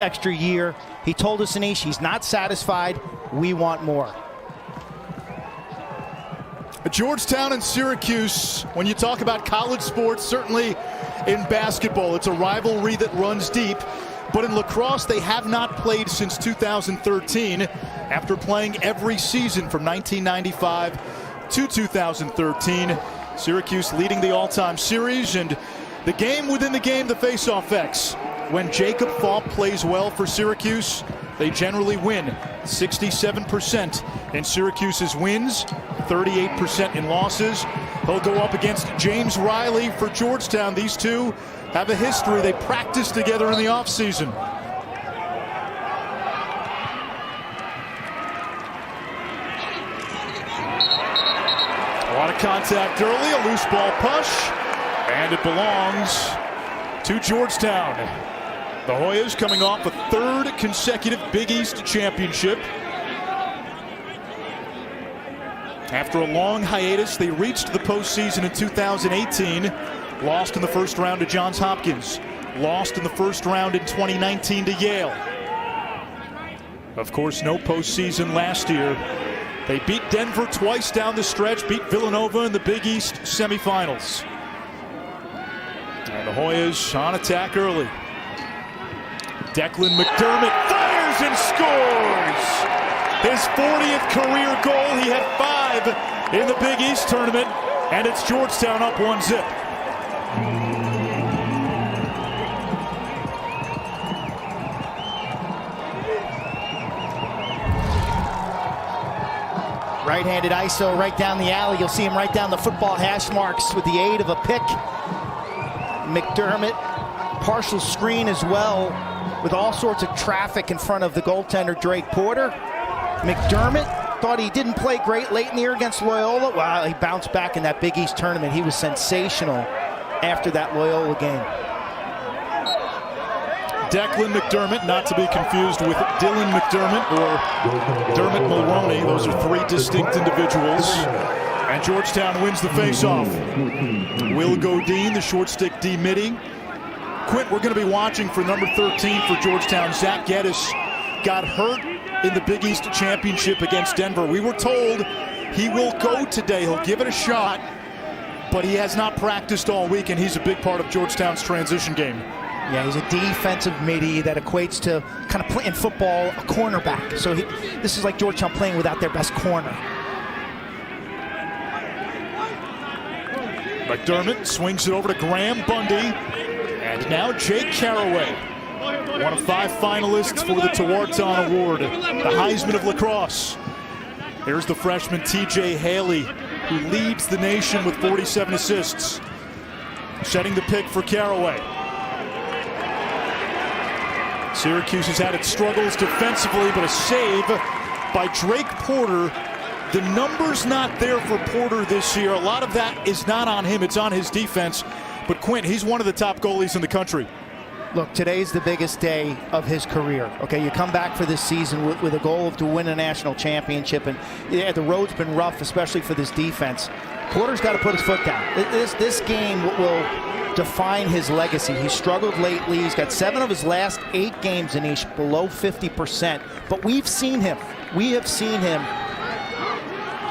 extra year. He told us, Anish, he's not satisfied. We want more. Georgetown and Syracuse, when you talk about college sports, certainly in basketball, it's a rivalry that runs deep. But in lacrosse, they have not played since 2013, after playing every season from 1995 to 2013. Syracuse leading the all-time series, and the game within the game, the face-off X. When Jacob Falk plays well for Syracuse, they generally win. 67% in Syracuse's wins, 38% in losses. He'll go up against James Riley for Georgetown. These two have a history. They practice together in the offseason. A lot of contact early, a loose ball push, and it belongs to Georgetown. The Hoyas coming off a third consecutive Big East championship. After a long hiatus, they reached the postseason in 2018. Lost in the first round to Johns Hopkins. Lost in the first round in 2019 to Yale. Of course, no postseason last year. They beat Denver twice down the stretch, beat Villanova in the Big East semifinals. And the Hoyas on attack early. Declan McDermott fires and scores! His 40th career goal. He had 5 in the Big East tournament, and it's Georgetown up 1-0. Right-handed ISO right down the alley. You'll see him right down the football hash marks with the aid of a pick. McDermott, partial screen as well, with all sorts of traffic in front of the goaltender, Drake Porter. McDermott thought he didn't play great late in the year against Loyola. Wow, he bounced back in that Big East tournament. He was sensational after that Loyola game. Declan McDermott, not to be confused with Dylan McDermott or Dermot Mulroney. Those are 3 distinct individuals. And Georgetown wins the face-off. Will Godine, the short stick D midi. Quint, we're going to be watching for number 13 for Georgetown. Zach Geddes got hurt in the Big East championship against Denver. We were told he will go today. He'll give it a shot, but he has not practiced all week, and he's a big part of Georgetown's transition game. Yeah, he's a defensive midi that equates to kind of playing football, a cornerback. So this is like Georgetown playing without their best corner. McDermott swings it over to Graham Bundy. And now Jake Caraway, one of 5 finalists for the Tewaaraton Award, the Heisman of Lacrosse. Here's the freshman TJ Haley, who leads the nation with 47 assists. Setting the pick for Caraway. Syracuse has had its struggles defensively, but a save by Drake Porter. The number's not there for Porter this year. A lot of that is not on him, it's on his defense. But Quint, he's one of the top goalies in the country. Look, today's the biggest day of his career. Okay, you come back for this season with a goal to win a national championship, and yeah, the road's been rough, especially for this defense. Porter's got to put his foot down. This game will define his legacy. He's struggled lately. He's got 7 of his last 8 games, Anish, below 50%. But we've seen him. We have seen him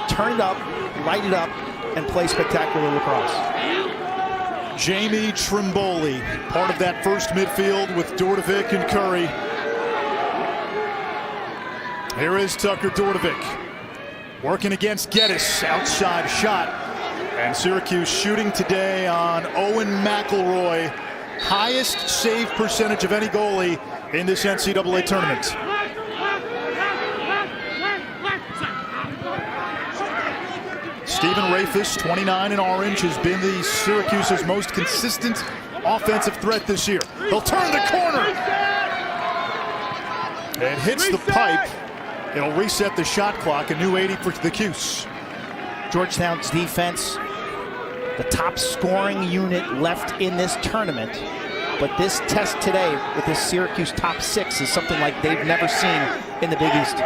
turn it up, light it up, and play spectacular lacrosse. Jamie Trimboli, part of that first midfield with Dordevic and Curry. Here is Tucker Dordevic working against Geddes, outside shot. And Syracuse shooting today on Owen McElroy, highest save percentage of any goalie in this NCAA tournament. Stephen Rafis, 29 in orange, has been the Syracuse's most consistent offensive threat this year. He'll turn the corner. It hits the pipe. It'll reset the shot clock, a new 80 for the Cuse. Georgetown's defense, the top scoring unit left in this tournament. But this test today with this Syracuse top 6 is something like they've never seen in the Big East.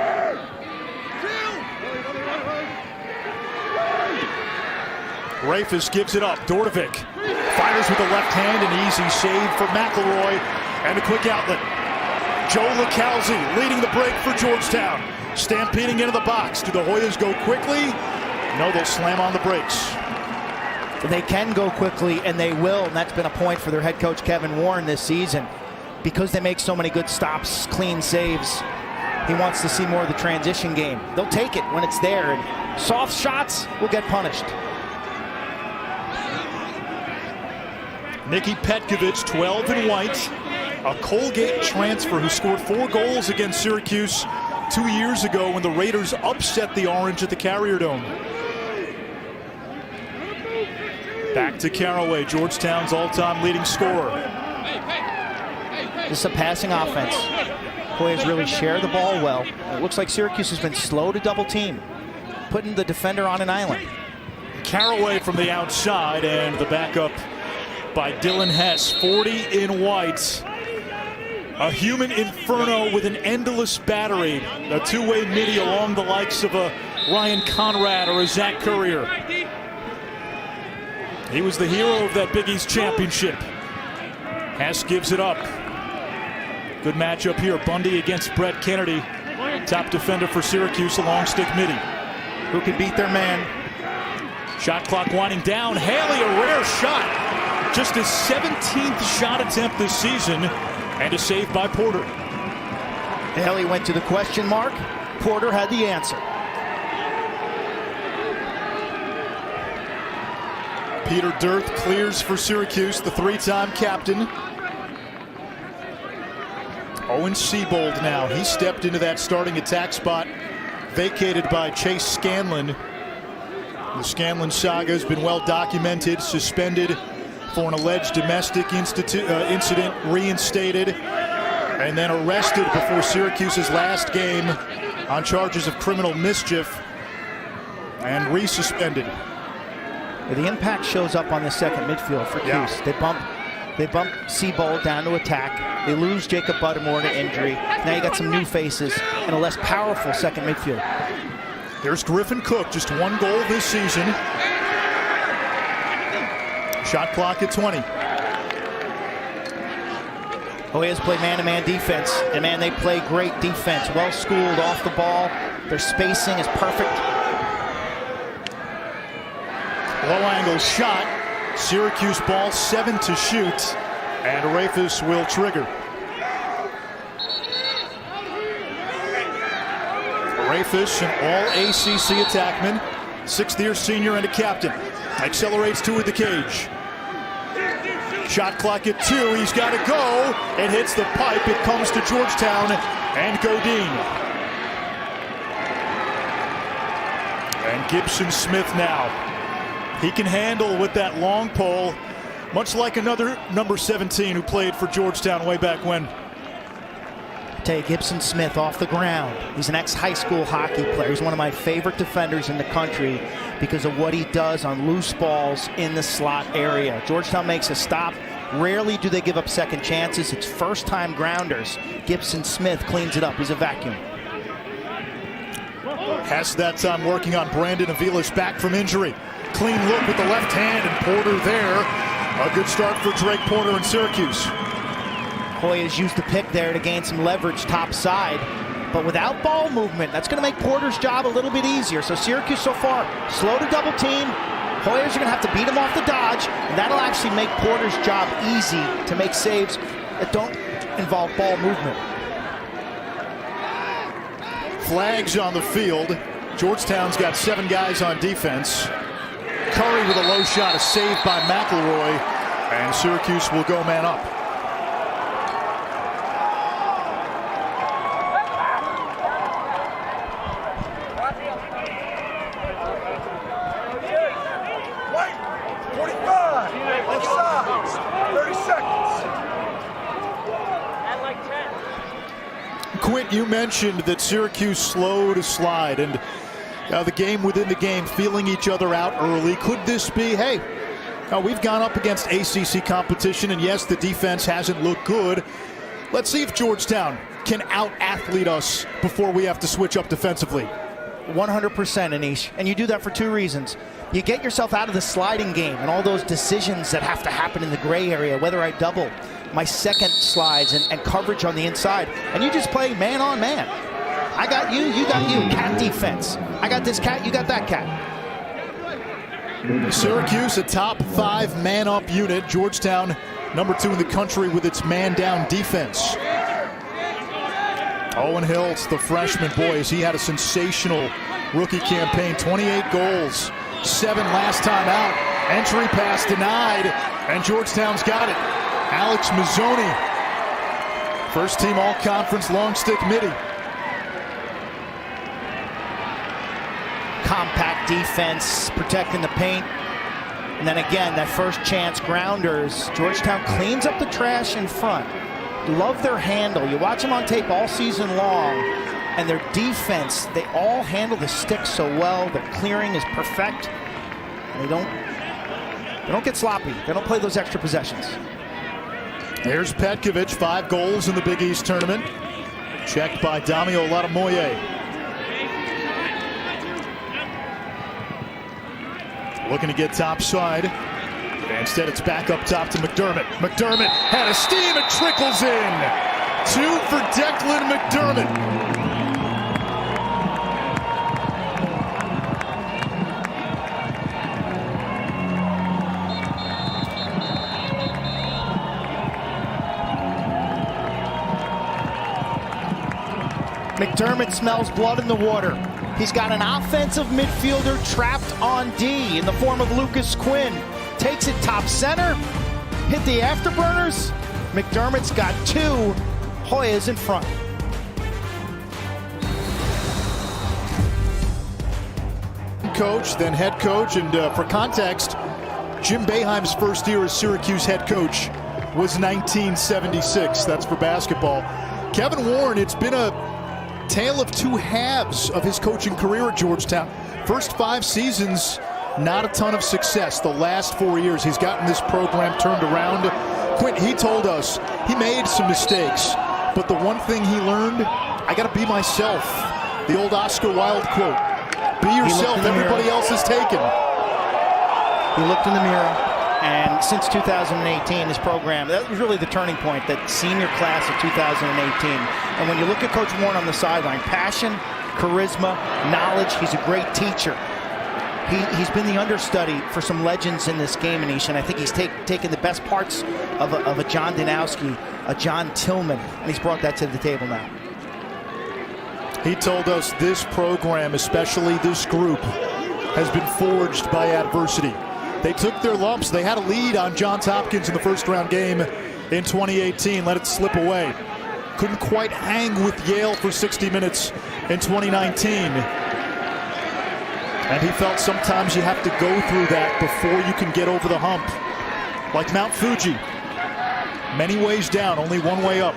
Rafis gives it up. Dordevic fires with the left hand, an easy save for McElroy, and a quick outlet. Joe LaCalzi leading the break for Georgetown. Stampeding into the box. Do the Hoyas go quickly? No, they'll slam on the brakes. They can go quickly, and they will, and that's been a point for their head coach Kevin Warren this season. Because they make so many good stops, clean saves, he wants to see more of the transition game. They'll take it when it's there, and soft shots will get punished. Nikki Petkovich, 12 in white, a Colgate transfer who scored 4 goals against Syracuse 2 years ago when the Raiders upset the Orange at the Carrier Dome. Back to Caraway, Georgetown's all-time leading scorer. This is a passing offense. Hoyas really share the ball well. It looks like Syracuse has been slow to double team, putting the defender on an island. Caraway from the outside, and the backup by Dylan Hess, 40 in white. A human inferno with an endless battery. A two-way midi along the likes of a Ryan Conrad or a Zach Currier. He was the hero of that Big East championship. Hess gives it up. Good matchup here. Bundy against Brett Kennedy. Top defender for Syracuse, a long stick midi. Who can beat their man? Shot clock winding down. Haley, a rare shot. Just his 17th shot attempt this season, and a save by Porter. Haley went to the question mark. Porter had the answer. Peter Dirth clears for Syracuse, the 3-time captain. Owen Seabold now. He stepped into that starting attack spot, vacated by Chase Scanlon. The Scanlon saga has been well documented, suspended for an alleged domestic incident, reinstated, and then arrested before Syracuse's last game on charges of criminal mischief, and resuspended. The impact shows up on the second midfield for Cuse. They bump Seabold down to attack. They lose Jacob Buttermore to injury. Now you got some new faces and a less powerful second midfield. There's Griffin Cook, just 1 goal this season. Shot clock at 20. Hoyas play man-to-man defense, and man, they play great defense. Well schooled off the ball. Their spacing is perfect. Low angle shot. Syracuse ball, 7 to shoot, and Rafis will trigger. Rafis, an all-ACC attackman, 6th-year senior and a captain. Accelerates toward the cage. Shot clock at 2. He's got to go. It hits the pipe. It comes to Georgetown and Godin. And Gibson Smith now. He can handle with that long pole, much like another number 17 who played for Georgetown way back when. Gibson Smith off the ground. He's an ex-high school hockey player. He's one of my favorite defenders in the country because of what he does on loose balls in the slot area. Georgetown makes a stop. Rarely do they give up second chances. It's first-time grounders. Gibson Smith cleans it up. He's a vacuum. Hess that time working on Brandon Avila's back from injury. Clean look with the left hand, and Porter there. A good start for Drake Porter in Syracuse. Hoyas used the pick there to gain some leverage top side, but without ball movement, that's going to make Porter's job a little bit easier. So Syracuse so far, slow to double team. Hoyas are going to have to beat him off the dodge, and that'll actually make Porter's job easy to make saves that don't involve ball movement. Flags on the field. Georgetown's got 7 guys on defense. Curry with a low shot, a save by McElroy, and Syracuse will go man up. Quint, you mentioned that Syracuse slow to slide, and the game within the game, feeling each other out early. Could this be, hey, we've gone up against ACC competition, and yes, the defense hasn't looked good. Let's see if Georgetown can out-athlete us before we have to switch up defensively. 100%, Anish, and you do that for 2 reasons. You get yourself out of the sliding game and all those decisions that have to happen in the gray area, whether I double, my second slides and coverage on the inside. And you just play man on man. I got you, you got you. Cat defense. I got this cat, you got that cat. Syracuse, a top 5 man-up unit. Georgetown, number 2 in the country with its man-down defense. Owen Hiltz, the freshman, boys, he had a sensational rookie campaign. 28 goals, 7 last time out. Entry pass denied, and Georgetown's got it. Alex Mazzoni, first team all-conference long stick midi. Compact defense, protecting the paint. And then again, that first chance grounders. Georgetown cleans up the trash in front. Love their handle. You watch them on tape all season long, and their defense, they all handle the stick so well. Their clearing is perfect. They don't get sloppy. They don't play those extra possessions. Here's Petkovic, 5 goals in the Big East tournament. Checked by Damio Latamoye. Looking to get topside. Instead, it's back up top to McDermott. McDermott had a steam, it trickles in. 2 for Declan McDermott. McDermott smells blood in the water. He's got an offensive midfielder trapped on D in the form of Lucas Quinn. Takes it top center, hit the afterburners. McDermott's got 2. Hoya's in front. Coach, then head coach, and for context, Jim Boeheim's first year as Syracuse head coach was 1976. That's for basketball. Kevin Warren, it's been a tale of 2 halves of his coaching career at Georgetown. First 5 seasons, not a ton of success. The last 4 years, he's gotten this program turned around. Quint, he told us he made some mistakes, but the one thing he learned, I got to be myself. The old Oscar Wilde quote, be yourself, everybody else is taken. He looked in the mirror, and since 2018, his program, that was really the turning point, that senior class of 2018. And when you look at Coach Warren on the sideline, passion, charisma, knowledge, he's a great teacher. He's been the understudy for some legends in this game, Anish, and I think he's taken the best parts of a John Danowski, a John Tillman, and he's brought that to the table now. He told us this program, especially this group, has been forged by adversity. They took their lumps. They had a lead on Johns Hopkins in the first round game in 2018, let it slip away. Couldn't quite hang with Yale for 60 minutes in 2019. And he felt sometimes you have to go through that before you can get over the hump. Like Mount Fuji. Many ways down, only one way up.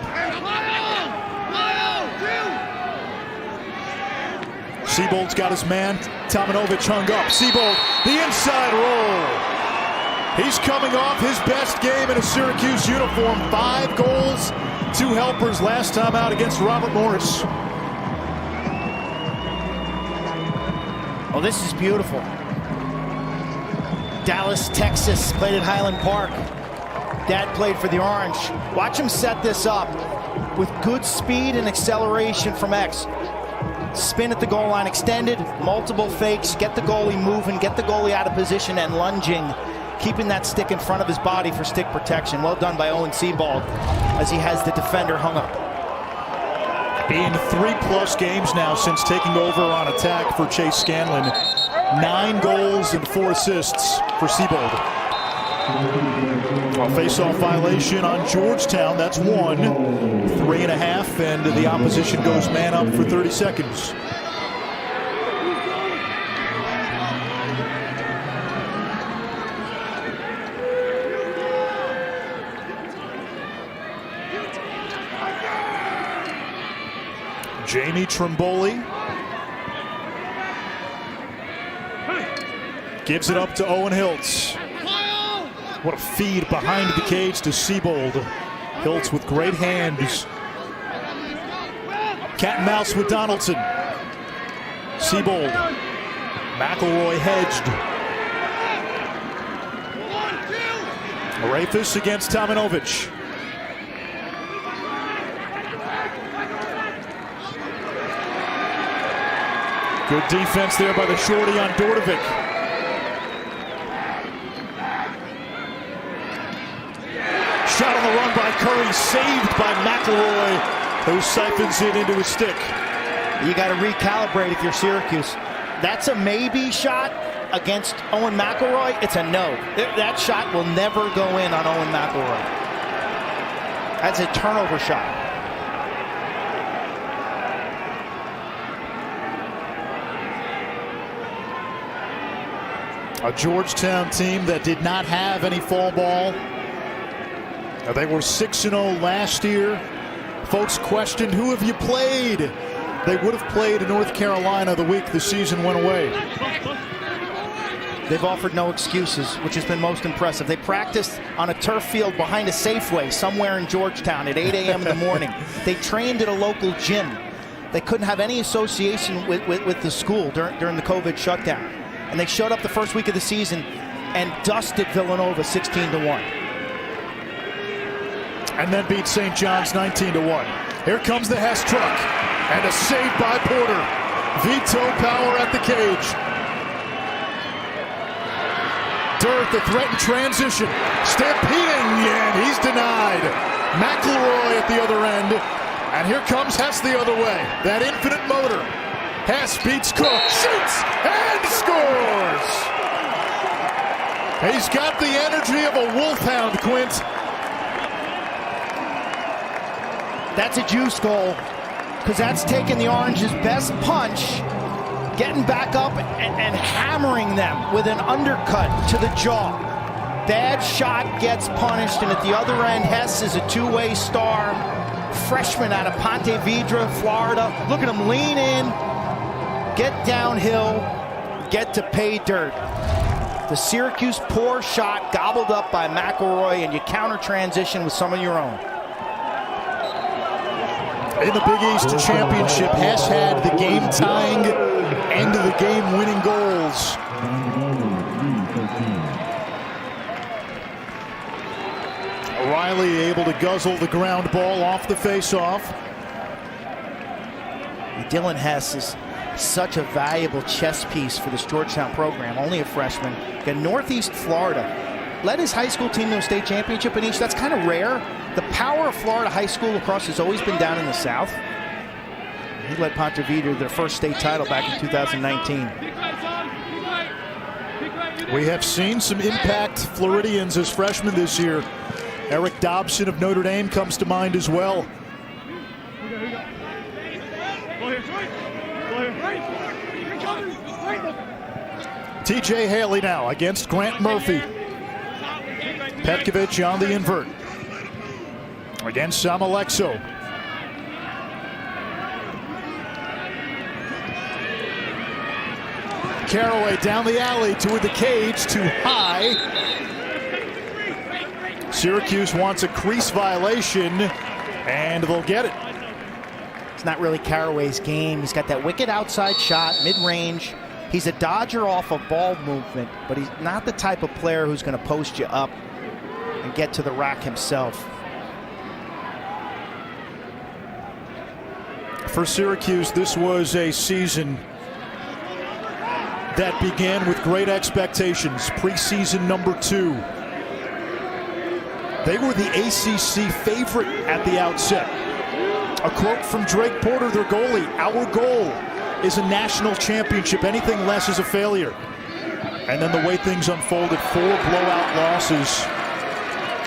Siebold's got his man. Tomanovic hung up. Siebold, the inside roll. He's coming off his best game in a Syracuse uniform. 5 goals, 2 helpers last time out against Robert Morris. Oh, this is beautiful. Dallas, Texas, played at Highland Park. Dad played for the Orange. Watch him set this up with good speed and acceleration from X. Spin at the goal line, extended, multiple fakes, get the goalie moving, get the goalie out of position and lunging, keeping that stick in front of his body for stick protection. Well done by Owen Siebold as he has the defender hung up. In 3+ games now since taking over on attack for Chase Scanlon, 9 goals and 4 assists for Siebold. A face-off violation on Georgetown, that's 1. 3.5, and the opposition goes man up for 30 seconds. Jamie Trimboli gives it up to Owen Hiltz. What a feed behind the cage to Siebold. Hiltz with great hands. Cat and mouse with Donaldson. Siebold. McElroy hedged. Rafis against Tomanovic. Good defense there by the shorty on Dordovic. Shot on the run by Curry, saved by McElroy, who siphons it into his stick. You got to recalibrate if you're Syracuse. That's a maybe shot against Owen McElroy. It's a no. That shot will never go in on Owen McElroy. That's a turnover shot. A Georgetown team that did not have any fall ball. They were 6-0 last year. Folks questioned, who have you played? They would have played in North Carolina the week the season went away. They've offered no excuses, which has been most impressive. They practiced on a turf field behind a Safeway somewhere in Georgetown at 8 a.m. in the morning. They trained at a local gym. They couldn't have any association with the school during the COVID shutdown. And they showed up the first week of the season and dusted Villanova 16-1. And then beat St. John's 19-1. Here comes the Hess truck. And a save by Porter. Veto power at the cage. Dirt, the threat in transition. Stampeding, and he's denied. McElroy at the other end. And here comes Hess the other way. That infinite motor. Hess beats Cook, shoots, and scores! He's got the energy of a wolfhound, Quint. That's a juice goal, because that's taking the Orange's best punch, getting back up and hammering them with an undercut to the jaw. Bad shot gets punished, and at the other end, Hess is a two-way star. Freshman out of Ponte Vedra, Florida. Look at him lean in, get downhill, get to pay dirt. The Syracuse poor shot gobbled up by McElroy, and you counter transition with some of your own. In the Big East Championship, Hess had the game-tying, end-of-the-game-winning goals. Riley able to guzzle the ground ball off the face-off. Dylan Hess is such a valuable chess piece for this Georgetown program. Only a freshman. Got Northeast Florida. Led his high school team to a state championship in East. That's kind of rare. The power of Florida high school lacrosse has always been down in the South. He led Ponte Vedra to their first state title back in 2019. We have seen some impact Floridians as freshmen this year. Eric Dobson of Notre Dame comes to mind as well. TJ Haley now against Grant Murphy. Petkovic on the invert against Samalexo. Caraway down the alley toward the cage, too high. Syracuse wants a crease violation, and they'll get it. It's not really Caraway's game. He's got that wicked outside shot, mid-range. He's a dodger off of ball movement, but he's not the type of player who's going to post you up and get to the rack himself. For Syracuse, this was a season that began with great expectations. Preseason number 2. They were the ACC favorite at the outset. A quote from Drake Porter, their goalie, "Our goal is a national championship. Anything less is a failure." And then the way things unfolded, 4 blowout losses,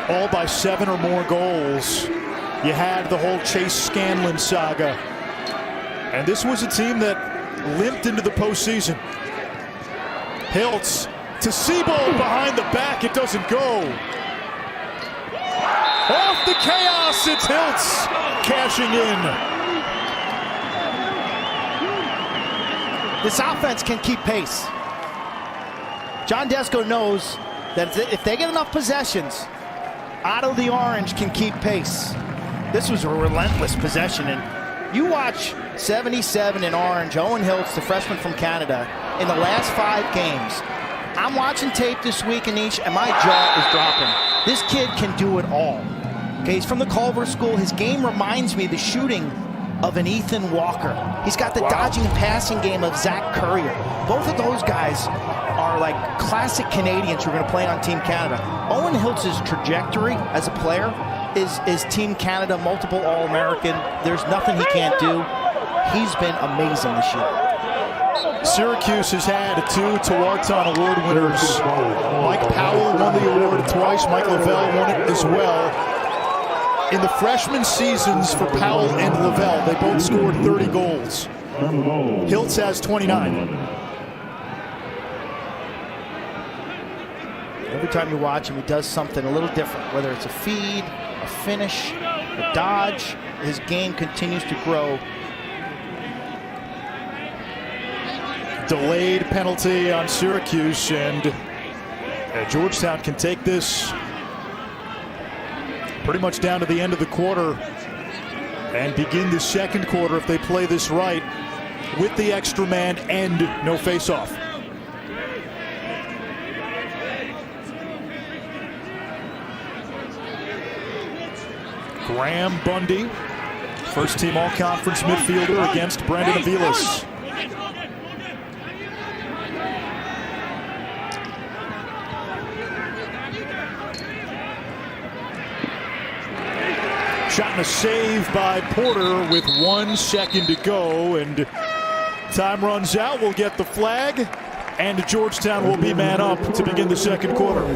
all by 7 or more goals. You had the whole Chase Scanlon saga. And this was a team that limped into the postseason. Hiltz to Siebold behind the back. It doesn't go. Off the chaos, it's Hiltz cashing in. This offense can keep pace. John Desko knows that if they get enough possessions, Otto the Orange can keep pace. This was a relentless possession, and you watch 77 in Orange, Owen Hiltz, the freshman from Canada, in the last 5 games. I'm watching tape this week, Anish, and my jaw is dropping. This kid can do it all. Okay, he's from the Culver School. His game reminds me of the shooting of an Ethan Walker. He's got the dodging and passing game of Zach Currier. Both of those guys are like classic Canadians who are going to play on Team Canada. Owen Hiltz's trajectory as a player is Team Canada, multiple All-American. There's nothing he can't do. He's been amazing this year. Syracuse has had 2 Tewaaraton Award winners. Mike Powell won the award twice. Mike Lavelle won it as well. In the freshman seasons for Powell and Lavelle, they both scored 30 goals. Hiltz has 29. Every time you watch him, he does something a little different, whether it's a feed, a finish, a dodge. His game continues to grow. Delayed penalty on Syracuse, and Georgetown can take this pretty much down to the end of the quarter and begin the second quarter if they play this right with the extra man and no face-off. Graham Bundy, first-team all-conference midfielder against Brandon Aviles. Shot and a save by Porter with 1 second to go, and time runs out. We'll get the flag, and Georgetown will be man up to begin the second quarter.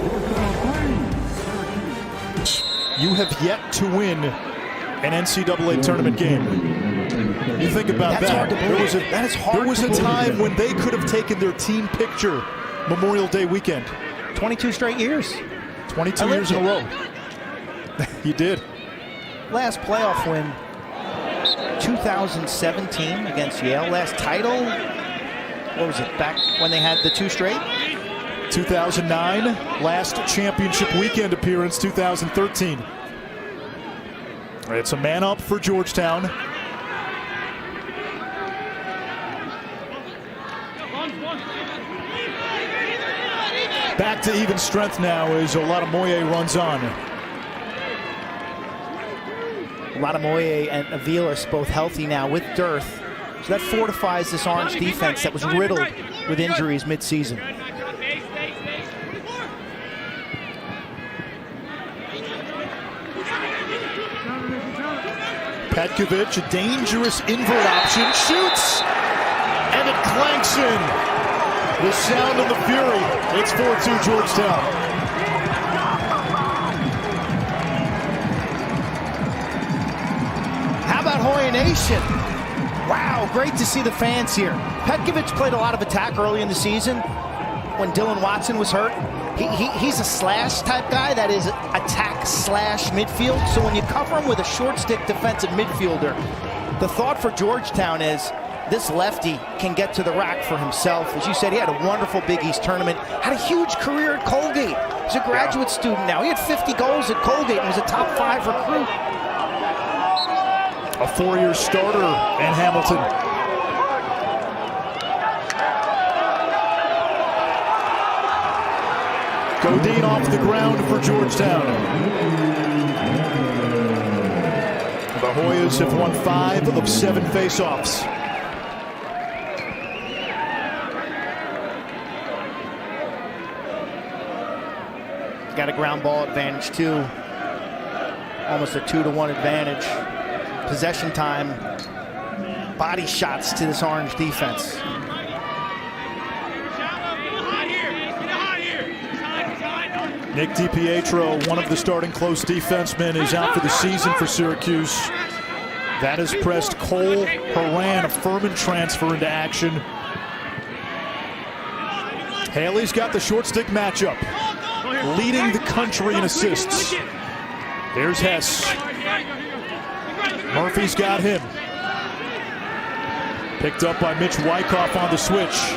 You have yet to win an NCAA tournament game. You think about that. There was a time when they could have taken their team picture Memorial Day weekend. 22 straight years. 22 years in a row. You did. Last playoff win, 2017 against Yale. Last title, what was it, back when they had the 2 straight? 2009, last championship weekend appearance, 2013. It's a man up for Georgetown. Back to even strength now as Oladamoye runs on. Oladamoye and Aviles both healthy now with dearth. So that fortifies this Orange defense that was riddled with injuries mid-season. Petkovic, a dangerous invert option, shoots, and it clanks in. The sound of the fury. It's 4-2 Georgetown. How about Hoya Nation? Wow, great to see the fans here. Petkovic played a lot of attack early in the season when Dylan Watson was hurt. He's a slash type guy that is attack slash midfield. So when you cover him with a short stick defensive midfielder, the thought for Georgetown is this lefty can get to the rack for himself. As you said, he had a wonderful Big East tournament, had a huge career at Colgate. He's a graduate student now. He had 50 goals at Colgate and was a top 5 recruit. A 4-year starter in Hamilton. Godine off the ground for Georgetown. The Hoyas have won 5 of 7 faceoffs. Got a ground ball advantage too. Almost a 2-to-1 advantage. Possession time. Body shots to this Orange defense. Nick DiPietro, one of the starting close defensemen, is out for the season for Syracuse. That has pressed Cole Horan, a Furman transfer, into action. Haley's got the short stick matchup, leading the country in assists. There's Hess. Murphy's got him. Picked up by Mitch Wyckoff on the switch.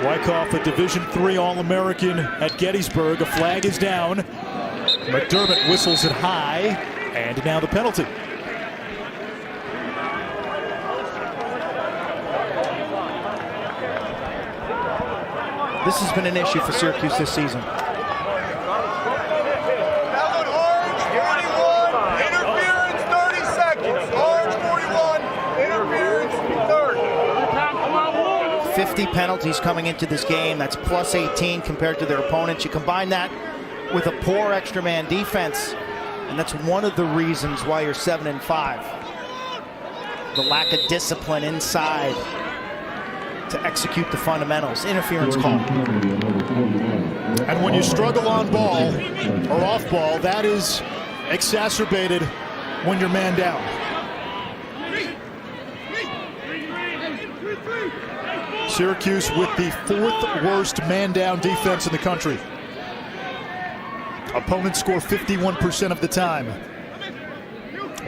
Wyckoff, a Division III All-American at Gettysburg. A flag is down. McDermott whistles it high, and now the penalty. This has been an issue for Syracuse this season. Orange 41, interference 30 seconds. Orange 41, 50 penalties coming into this game. That's plus 18 compared to their opponents. You combine that with a poor extra man defense, and that's one of the reasons why you're 7-5. The lack of discipline inside to execute the fundamentals. Interference call. And when you struggle on ball or off ball, that is exacerbated when you're man down. Syracuse with the 4th worst man down defense in the country. Opponents score 51% of the time.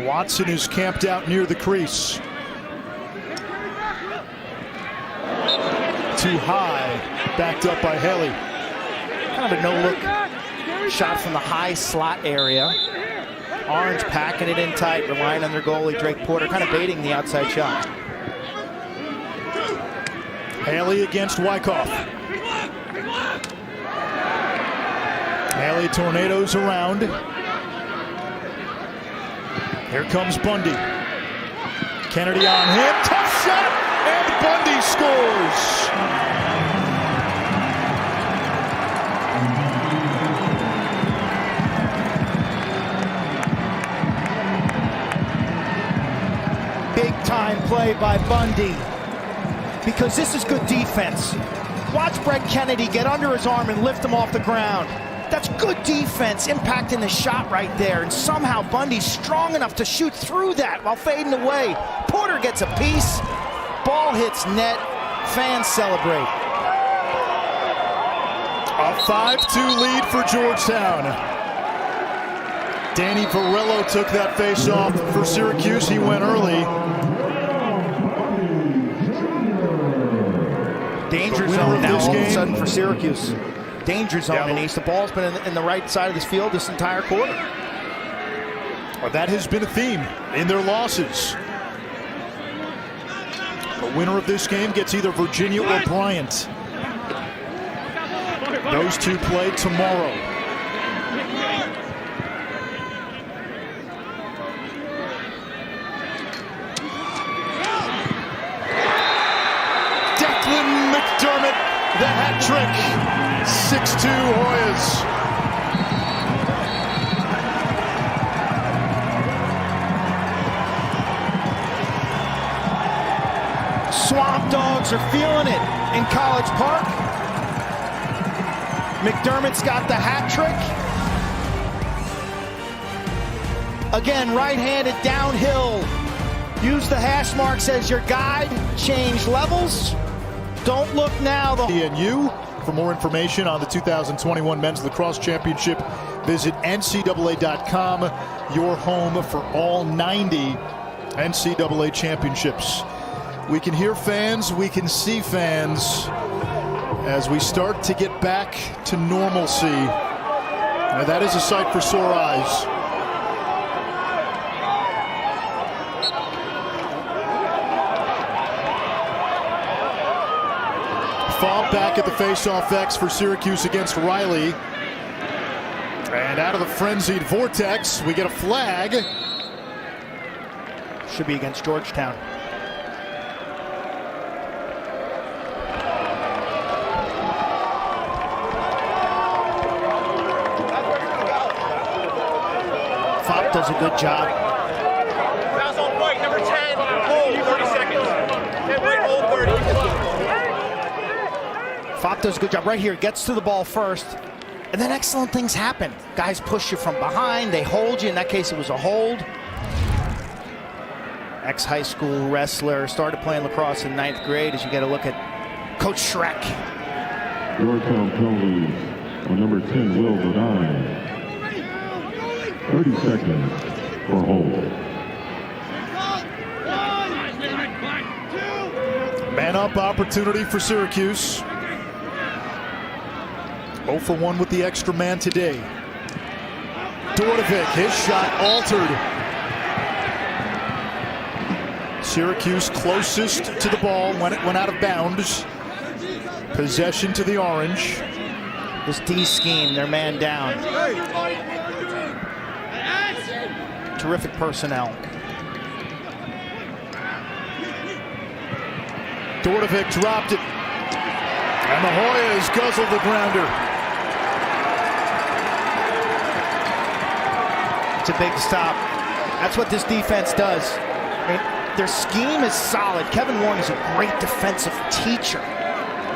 Watson is camped out near the crease. Too high, backed up by Haley. Kind of a no-look shot from the high slot area. Orange packing it in tight, relying on their goalie, Drake Porter, kind of baiting the outside shot. Haley against Wyckoff. Haley tornadoes around. Here comes Bundy. Kennedy on him. Tough shot, and Bundy scores. Big time play by Bundy, because this is good defense. Watch Brett Kennedy get under his arm and lift him off the ground. That's good defense, impacting the shot right there. And somehow Bundy's strong enough to shoot through that while fading away. Porter gets a piece. Ball hits net. Fans celebrate. A 5-2 lead for Georgetown. Danny Varello took that face-off for Syracuse. He went early. Danger zone now all of a sudden for Syracuse. Danger zone, and the ball's been in the right side of this field this entire quarter. Well, that has been a theme in their losses. The winner of this game gets either Virginia or Bryant. Those two play tomorrow. Declan McDermott, the hat trick. 6-2 Hoyas. Swamp Dogs are feeling it in College Park. McDermott's got the hat trick. Again, right-handed downhill. Use the hash marks as your guide. Change levels. Don't look now. And for more information on the 2021 Men's Lacrosse Championship, visit NCAA.com, your home for all 90 NCAA championships. We can hear fans, we can see fans as we start to get back to normalcy. Now that is a sight for sore eyes. Fall back at the face-off X for Syracuse against Riley. And out of the frenzied vortex, we get a flag. Should be against Georgetown. Fop does a good job. Fouls on White, number 10. Hold 30 seconds. And White, hold 30. Fop does a good job right here. Gets to the ball first. And then excellent things happen. Guys push you from behind. They hold you. In that case, it was a hold. Ex-high school wrestler. Started playing lacrosse in 9th grade, as you get a look at Coach Shrek. Georgetown penalties on number 10, Will Godine. 30 seconds for hold. Man up opportunity for Syracuse. 0 for 1 with the extra man today. Dordovic, his shot altered. Syracuse closest to the ball when it went out of bounds. Possession to the Orange. This D scheme, their man down. Terrific personnel. Dordovic dropped it. And the Hoyas guzzle the grounder. It's a big stop. That's what this defense does. I mean, their scheme is solid. Kevin Warren is a great defensive teacher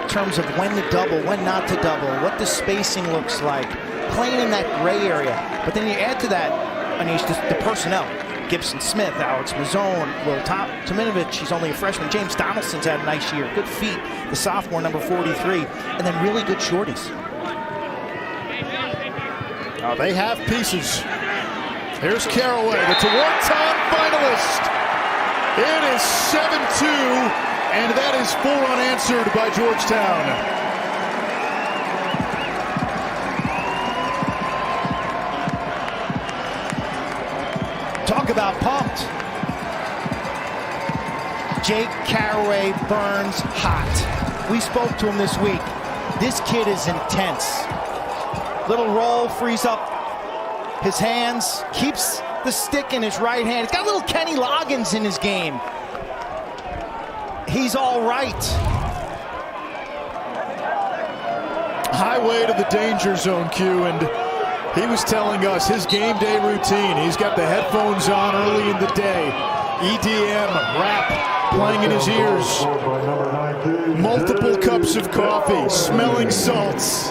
in terms of when to double, when not to double, what the spacing looks like, playing in that gray area. But then you add to that, Anish, the personnel. Gibson Smith, Alex Mazzone, Will Tominovich, he's only a freshman. James Donaldson's had a nice year. Good feet, the sophomore, number 43. And then really good shorties. They have pieces. Here's Caraway, the Georgetown finalist. It is 7-2, and that is 4 unanswered by Georgetown. Talk about pumped. Jake Caraway burns hot. We spoke to him this week. This kid is intense. Little roll, frees up his hands, keeps the stick in his right hand. He's got a little Kenny Loggins in his game. He's all right. Highway to the danger zone, Q, and he was telling us his game day routine. He's got the headphones on early in the day. EDM, rap playing in his ears. Multiple cups of coffee, smelling salts.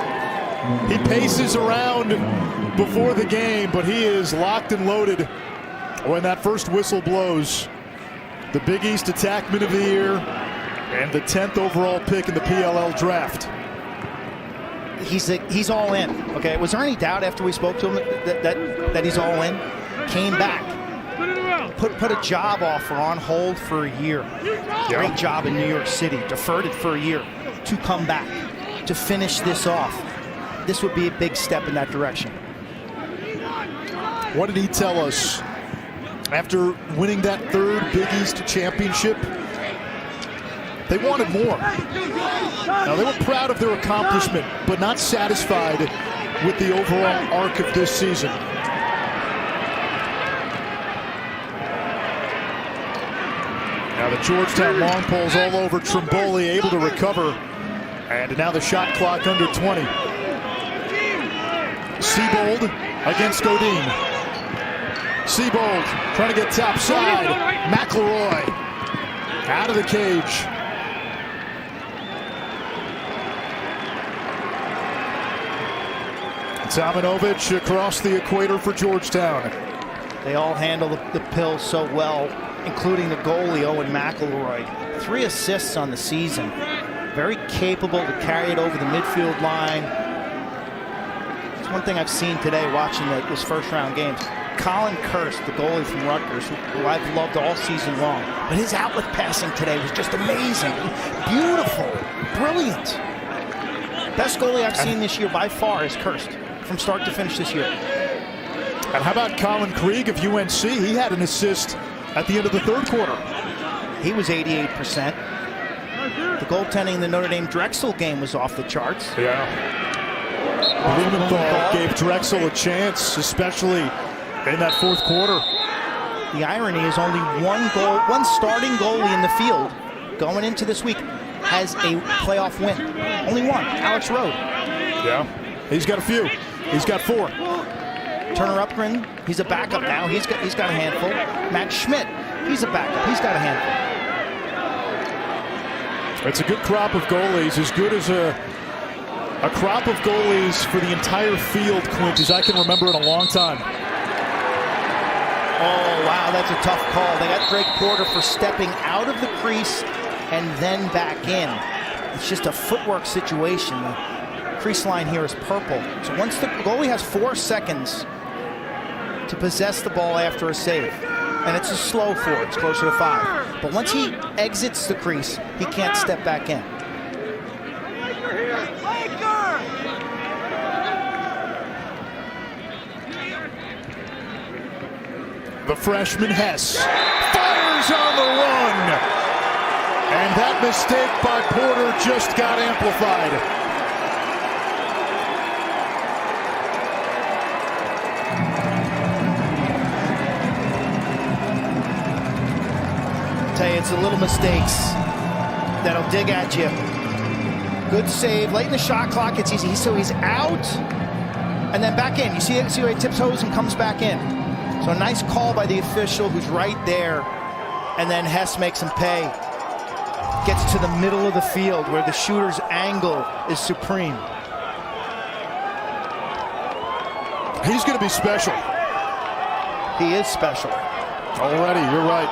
He paces around before the game, but he is locked and loaded when that first whistle blows. The Big East Attackman of the Year and the 10th overall pick in the PLL draft. He's all in. Okay, was there any doubt after we spoke to him that he's all in? Came back, put a job offer on hold for a year. Great job in New York City, deferred it for a year to come back to finish this off. This would be a big step in that direction. What did he tell us after winning that third Big East championship? They wanted more. Now, they were proud of their accomplishment, but not satisfied with the overall arc of this season. Now the Georgetown long pole's all over Trimboli, able to recover. And now the shot clock under 20. Siebold against Godin. Siebold trying to get top side. McElroy out of the cage. Tomjanovich across the equator for Georgetown. They all handle the pill so well, including the goalie, Owen McElroy. 3 assists on the season. Very capable to carry it over the midfield line. It's one thing I've seen today watching this first round games. Colin Kirst, the goalie from Rutgers, who I've loved all season long. But his outlet passing today was just amazing. Beautiful. Brilliant. Best goalie I've seen this year by far is Kirst, from start to finish this year. And how about Colin Krieg of UNC? He had an assist at the end of the third quarter. He was 88%. The goaltending in the Notre Dame Drexel game was off the charts. Yeah. Blumenthal gave Drexel a chance, especially in that fourth quarter. The irony is only one starting goalie in the field going into this week has a playoff win. Only one, Alex Rode. Yeah, he's got a few. He's got 4. Turner Upgren, he's a backup now. He's got a handful. Matt Schmidt, he's a backup. He's got a handful. It's a good crop of goalies, as good as a crop of goalies for the entire field, Quint, as I can remember in a long time. Oh, wow, that's a tough call. They got Drake Porter for stepping out of the crease and then back in. It's just a footwork situation. The crease line here is purple. So once the goalie has 4 seconds to possess the ball after a save, and it's a slow 4, it's closer to 5. But once he exits the crease, he can't step back in. The freshman Hess fires on the run. And that mistake by Porter just got amplified. Tell you, it's the little mistakes that'll dig at you. Good save. Late in the shot clock, it's easy. So he's out and then back in. You see how he tiptoes and comes back in. So a nice call by the official who's right there. And then Hess makes him pay. Gets to the middle of the field where the shooter's angle is supreme. He's going to be special. He is special. Already, you're right.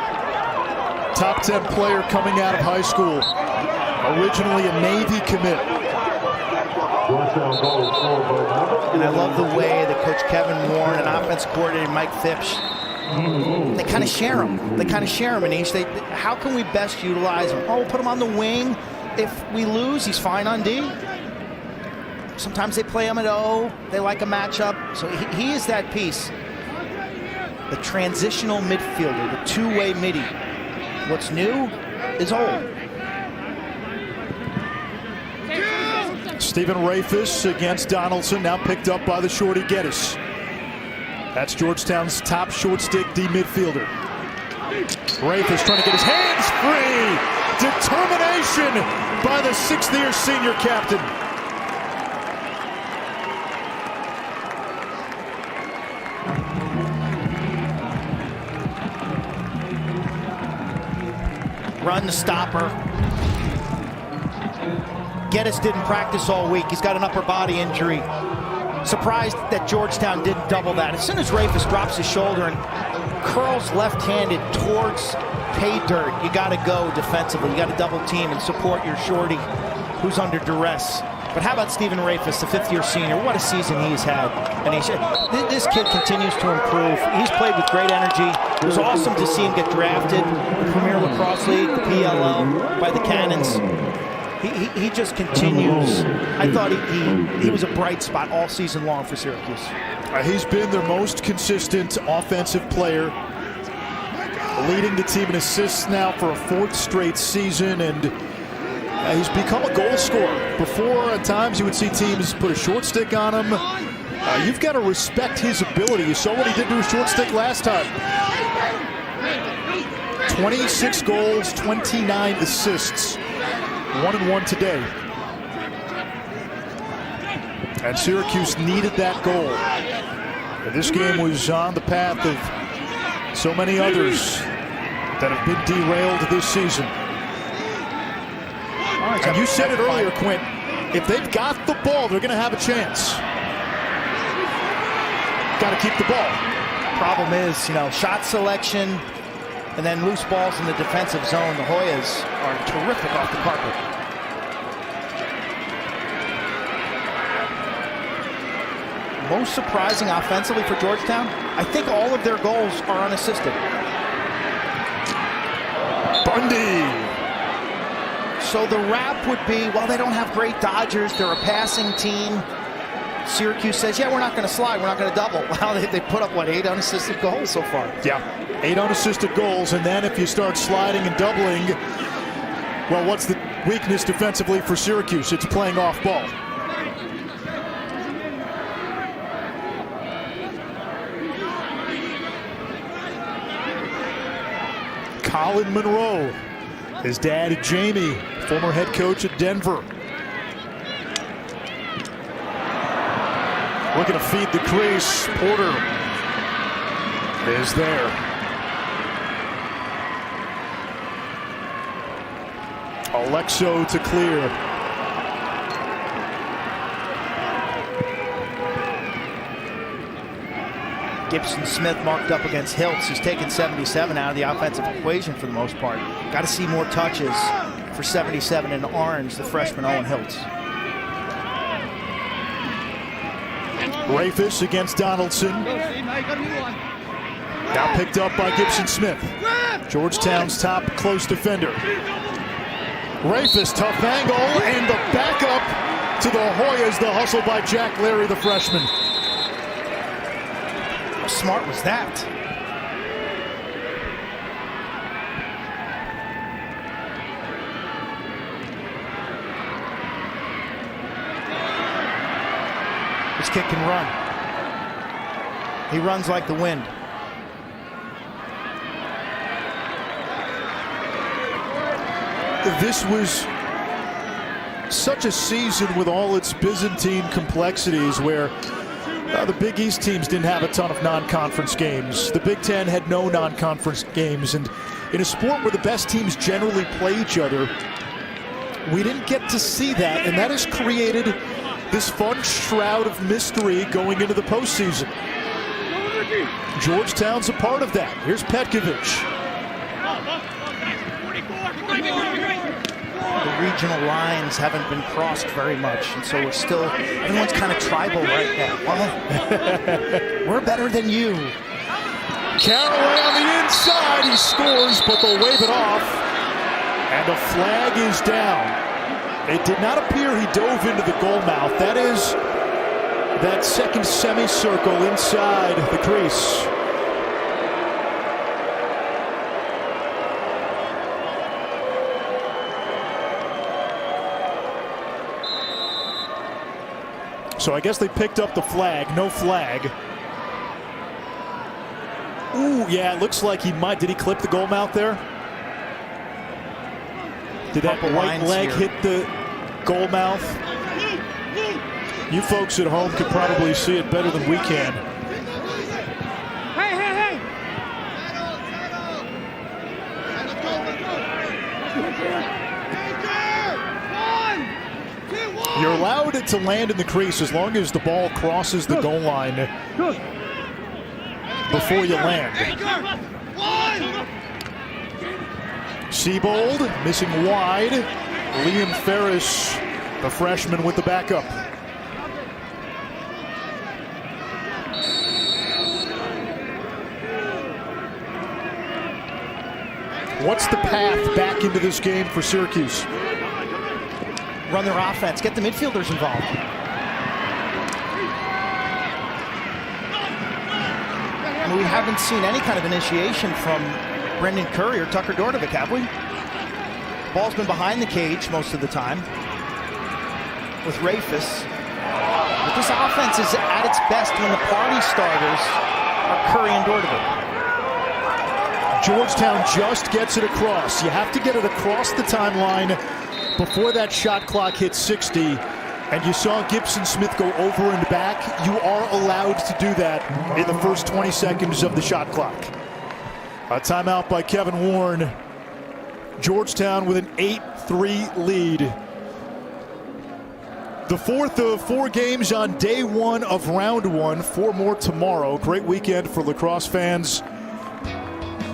Top 10 player coming out of high school. Originally a Navy commit. And I love the way that Coach Kevin Warren and offense coordinator Mike Phipps, they kind of share him. They kind of share him in each. How can we best utilize him? Oh, we'll put him on the wing. If we lose, he's fine on D. Sometimes they play him at O. They like a matchup. So he is that piece. The transitional midfielder, the two-way midi. What's new is old. Stephen Rafis against Donaldson, now picked up by the shorty Geddes. That's Georgetown's top short stick D midfielder. Rafis trying to get his hands free. Determination by the 6th-year senior captain. Run the stopper. Geddes didn't practice all week. He's got an upper body injury. Surprised that Georgetown didn't double that. As soon as Rafis drops his shoulder and curls left-handed towards pay dirt, you got to go defensively. You got to double team and support your shorty who's under duress. But how about Stephen Rafis, the 5th-year senior? What a season he's had. And this kid continues to improve. He's played with great energy. It was awesome to see him get drafted in the Premier Lacrosse League, the PLL, by the Cannons. He just continues. I thought he was a bright spot all season long for Syracuse. He's been their most consistent offensive player, leading the team in assists now for a 4th straight season, and he's become a goal scorer. Before, at times, you would see teams put a short stick on him. You've got to respect his ability. You saw what he did to a short stick last time. 26 goals, 29 assists. 1-1 today. And Syracuse needed that goal. And this game was on the path of so many others that have been derailed this season. And you said it earlier, Quint. If they've got the ball, they're going to have a chance. Got to keep the ball. Problem is, shot selection and then loose balls in the defensive zone. The Hoyas are terrific off the carpet. Most surprising offensively for Georgetown, I think all of their goals are unassisted. Bundy. So the rap would be, well, they don't have great dodgers. They're a passing team. Syracuse says, yeah, we're not going to slide. We're not going to double. Well, they put up, 8 unassisted goals so far? Yeah, 8 unassisted goals. And then if you start sliding and doubling, well, what's the weakness defensively for Syracuse? It's playing off ball. Colin Monroe, his dad Jamie, former head coach at Denver. Looking to feed the crease. Porter is there. Alexo to clear. Gibson Smith marked up against Hiltz. He's taken 77 out of the offensive equation for the most part. Got to see more touches for 77 in orange, the freshman Owen Hiltz. Rafis against Donaldson. Now picked up by Gibson Smith. Georgetown's top close defender. Rafis, tough angle, and the backup to the Hoyas, the hustle by Jack Larry, the freshman. How smart was that? This kid can run. He runs like the wind. This was such a season with all its Byzantine complexities where the Big East teams didn't have a ton of non-conference games. The Big Ten had no non-conference games. And in a sport where the best teams generally play each other, we didn't get to see that. And that has created this fun shroud of mystery going into the postseason. Georgetown's a part of that. Here's Petkovic. The regional lines haven't been crossed very much, and so everyone's kind of tribal right now. We're better than you. Caraway on the inside, he scores, but they'll wave it off, and the flag is down. It did not appear he dove into the goal mouth. That is that second semicircle inside the crease. So I guess they picked up the flag. No flag. Ooh, yeah, it looks like he might. Did he clip the goal mouth there? Did that right leg hit the goal mouth? You folks at home could probably see it better than we can. Hey! You're allowed it to land in the crease as long as the ball crosses the goal line before you land. Siebold missing wide. Liam Ferris, the freshman, with the backup. What's the path back into this game for Syracuse? Run their offense, get the midfielders involved. And we haven't seen any kind of initiation from Brendan Curry or Tucker Dordovic, have we? Ball's been behind the cage most of the time with Rafis. But this offense is at its best when the party starters are Curry and Dordovic. Georgetown just gets it across. You have to get it across the timeline before that shot clock hits 60. And you saw Gibson Smith go over and back. You are allowed to do that in the first 20 seconds of the shot clock. A timeout by Kevin Warren. Georgetown with an 8-3 lead. The fourth of 4 games on day 1 of round 1. 4 more tomorrow. Great weekend for lacrosse fans.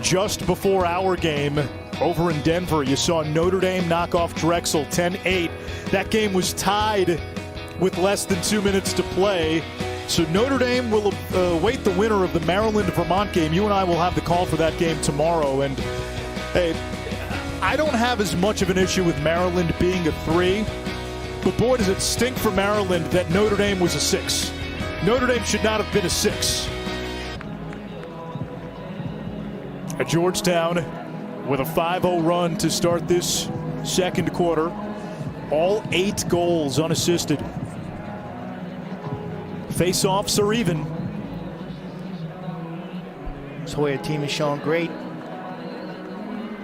Just before our game over in Denver, you saw Notre Dame knock off Drexel 10-8. That game was tied with less than 2 minutes to play. So Notre Dame will await the winner of the Maryland-Vermont game. You and I will have the call for that game tomorrow. And hey, I don't have as much of an issue with Maryland being a 3. But boy, does it stink for Maryland that Notre Dame was a 6. Notre Dame should not have been a 6. At Georgetown with a 5-0 run to start this second quarter. All 8 goals unassisted. Face-offs are even. This Hoya team has shown great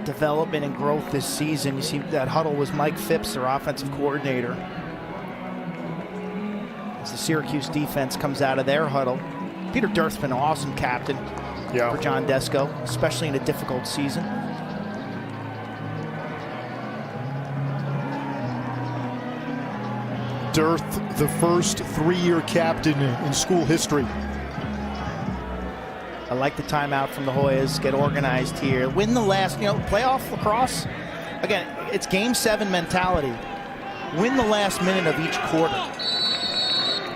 development and growth this season. You see that huddle was Mike Phipps, their offensive coordinator. As the Syracuse defense comes out of their huddle. Peter Durth's been an awesome captain for John Desko, especially in a difficult season. Durth, the first 3-year captain in school history. I like the timeout from the Hoyas. Get organized here. Win the last, playoff lacrosse. Again, it's game 7 mentality. Win the last minute of each quarter.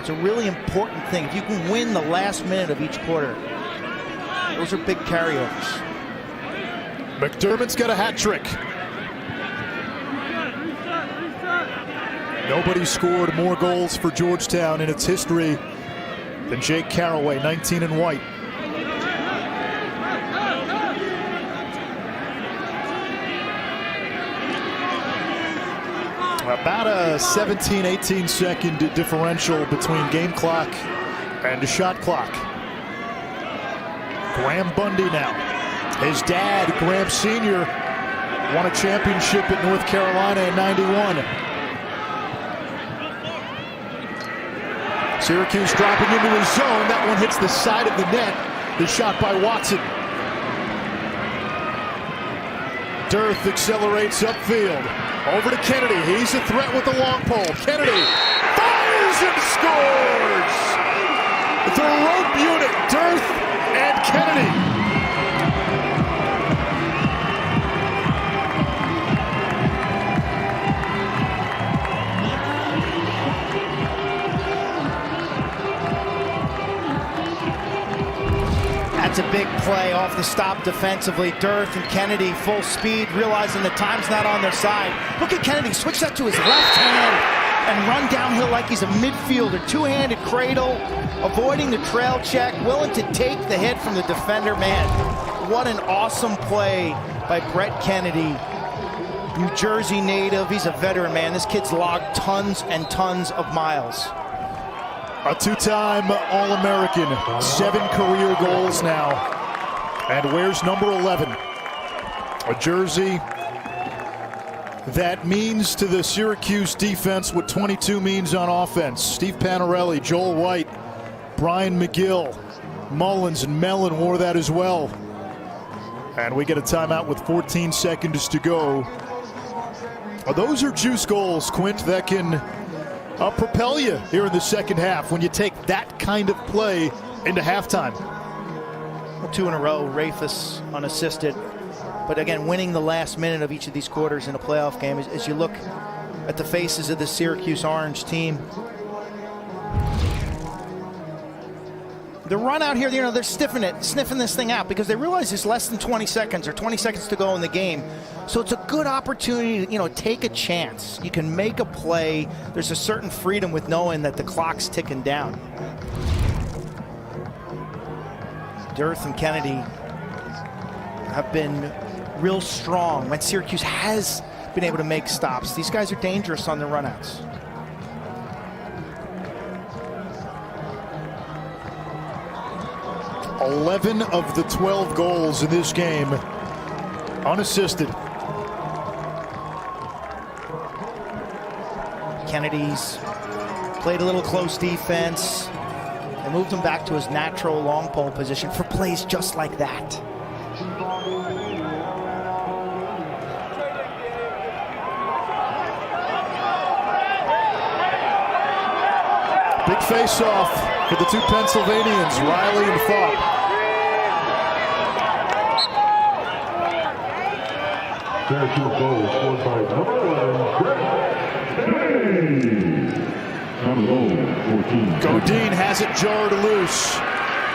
It's a really important thing. If you can win the last minute of each quarter, those are big carryovers. McDermott's got a hat trick. Nobody scored more goals for Georgetown in its history than Jake Caraway, 19 in white. About a 17, 18 second differential between game clock and the shot clock. Graham Bundy now. His dad, Graham Sr., won a championship at North Carolina in '91. Syracuse dropping into his zone. That one hits the side of the net. The shot by Watson. Dearth accelerates upfield. Over to Kennedy. He's a threat with the long pole. Kennedy fires and scores! The rope unit, Dearth and Kennedy. That's a big play off the stop defensively. Dearth and Kennedy full speed, realizing the time's not on their side. Look at Kennedy, switch that to his left hand and run downhill like he's a midfielder. Two-handed cradle, avoiding the trail check, willing to take the hit from the defender. Man, what an awesome play by Brett Kennedy. New Jersey native, he's a veteran, man. This kid's logged tons and tons of miles. A two-time All-American, 7 career goals now. And wears number 11. A jersey that means to the Syracuse defense what 22 means on offense. Steve Panarelli, Joel White, Brian McGill, Mullins, and Mellon wore that as well. And we get a timeout with 14 seconds to go. Those are juice goals, Quint, that can propel you here in the second half when you take that kind of play into halftime. Well, 2 in a row, Rafus unassisted. But again, winning the last minute of each of these quarters in a playoff game, as you look at the faces of the Syracuse Orange team. The run out here, they're sniffing this thing out because they realize it's less than 20 seconds or 20 seconds to go in the game. So it's a good opportunity to, take a chance. You can make a play. There's a certain freedom with knowing that the clock's ticking down. Dearth and Kennedy have been real strong when Syracuse has been able to make stops. These guys are dangerous on the runouts. "11 of the 12 goals in this game unassisted." Kennedy's played a little close defense. They moved him back to his natural long pole position for plays just like that. Big face-off for the two Pennsylvanians, Riley and Fopp. Syracuse goal scored by number 11, on goal, 14. Godine has it jarred loose.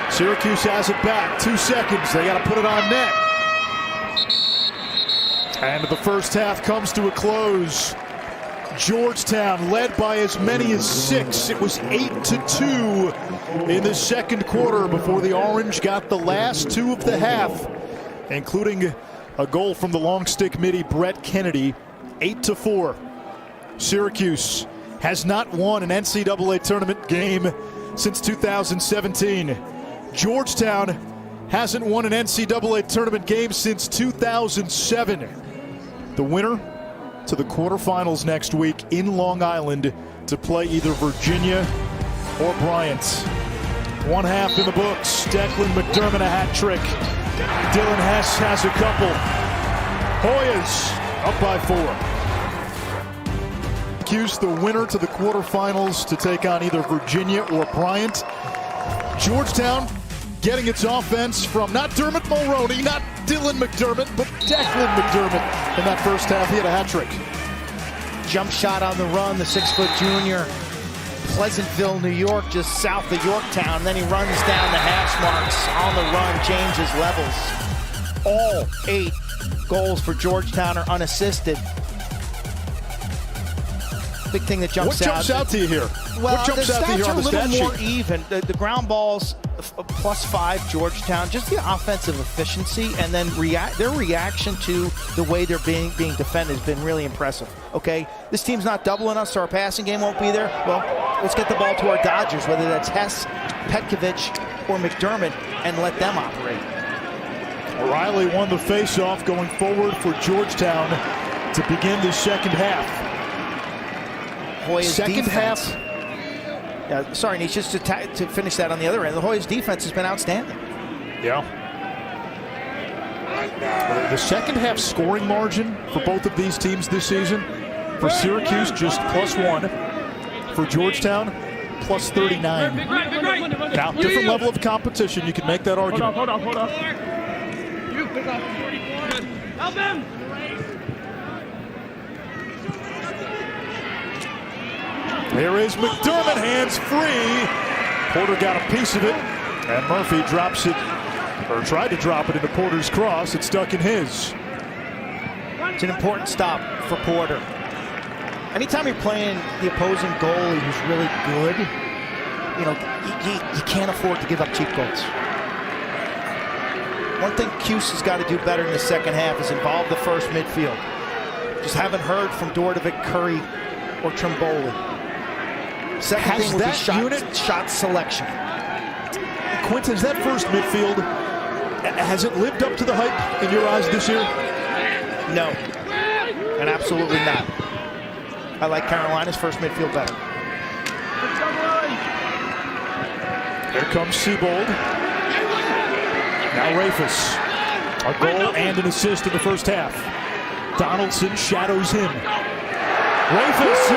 Syracuse has it back. 2 seconds. They got to put it on net. And the first half comes to a close. Georgetown led by as many as 6. It was 8-2 in the second quarter before the Orange got the last 2 of the half, including a goal from the long stick midi Brett Kennedy. 8-4. Syracuse has not won an NCAA tournament game since 2017. Georgetown hasn't won an NCAA tournament game since 2007. The winner to the quarterfinals next week in Long Island to play either Virginia or Bryant. One half in the books. Declan McDermott a hat trick. Dylan Hess has a couple. Hoyas up by 4. Syracuse the winner to the quarterfinals to take on either Virginia or Bryant. Georgetown getting its offense from not Dermot Mulroney, not Dylan McDermott, but Declan McDermott in that first half. He had a hat trick. Jump shot on the run, the 6-foot junior. Pleasantville, New York, just south of Yorktown. Then he runs down the hash marks on the run, changes levels. All 8 goals for Georgetown are unassisted. Big thing that jumps out. What jumps out to you here? Well, what jumps the out to you here on the stats are a stat little more sheet? even. The ground balls +5 Georgetown. Just the offensive efficiency and then their reaction to the way they're being defended has been really impressive. Okay, this team's not doubling us, so our passing game won't be there. Well, let's get the ball to our Dodgers, whether that's Hess, Petkovic, or McDermott, and let them operate. Riley won the face-off going forward for Georgetown to begin the second half. Hoyas Second defense. half Sorry, Nish, just to finish that on the other end, the Hoyas' defense has been outstanding. Yeah. The second half scoring margin for both of these teams this season, for Syracuse, just +1. For Georgetown, +39. Now, different level of competition. You can make that argument. Hold on. You pick up. Help him! There is McDermott, hands free. Porter got a piece of it, and Murphy drops it, or tried to drop it into Porter's cross. It stuck in his. It's an important stop for Porter. Anytime you're playing the opposing goalie who's really good, you can't afford to give up cheap goals. One thing Cuse has got to do better in the second half is involve the first midfield. Just haven't heard from Dordovic, Curry, or Trimboli. Second thing would be shot selection. Quint, has that first midfield, has it lived up to the hype in your eyes this year? No, and absolutely not. I like Carolina's first midfield better. Here comes Seabold. Now Rafus. A goal and an assist in the first half. Donaldson shadows him. Rafus,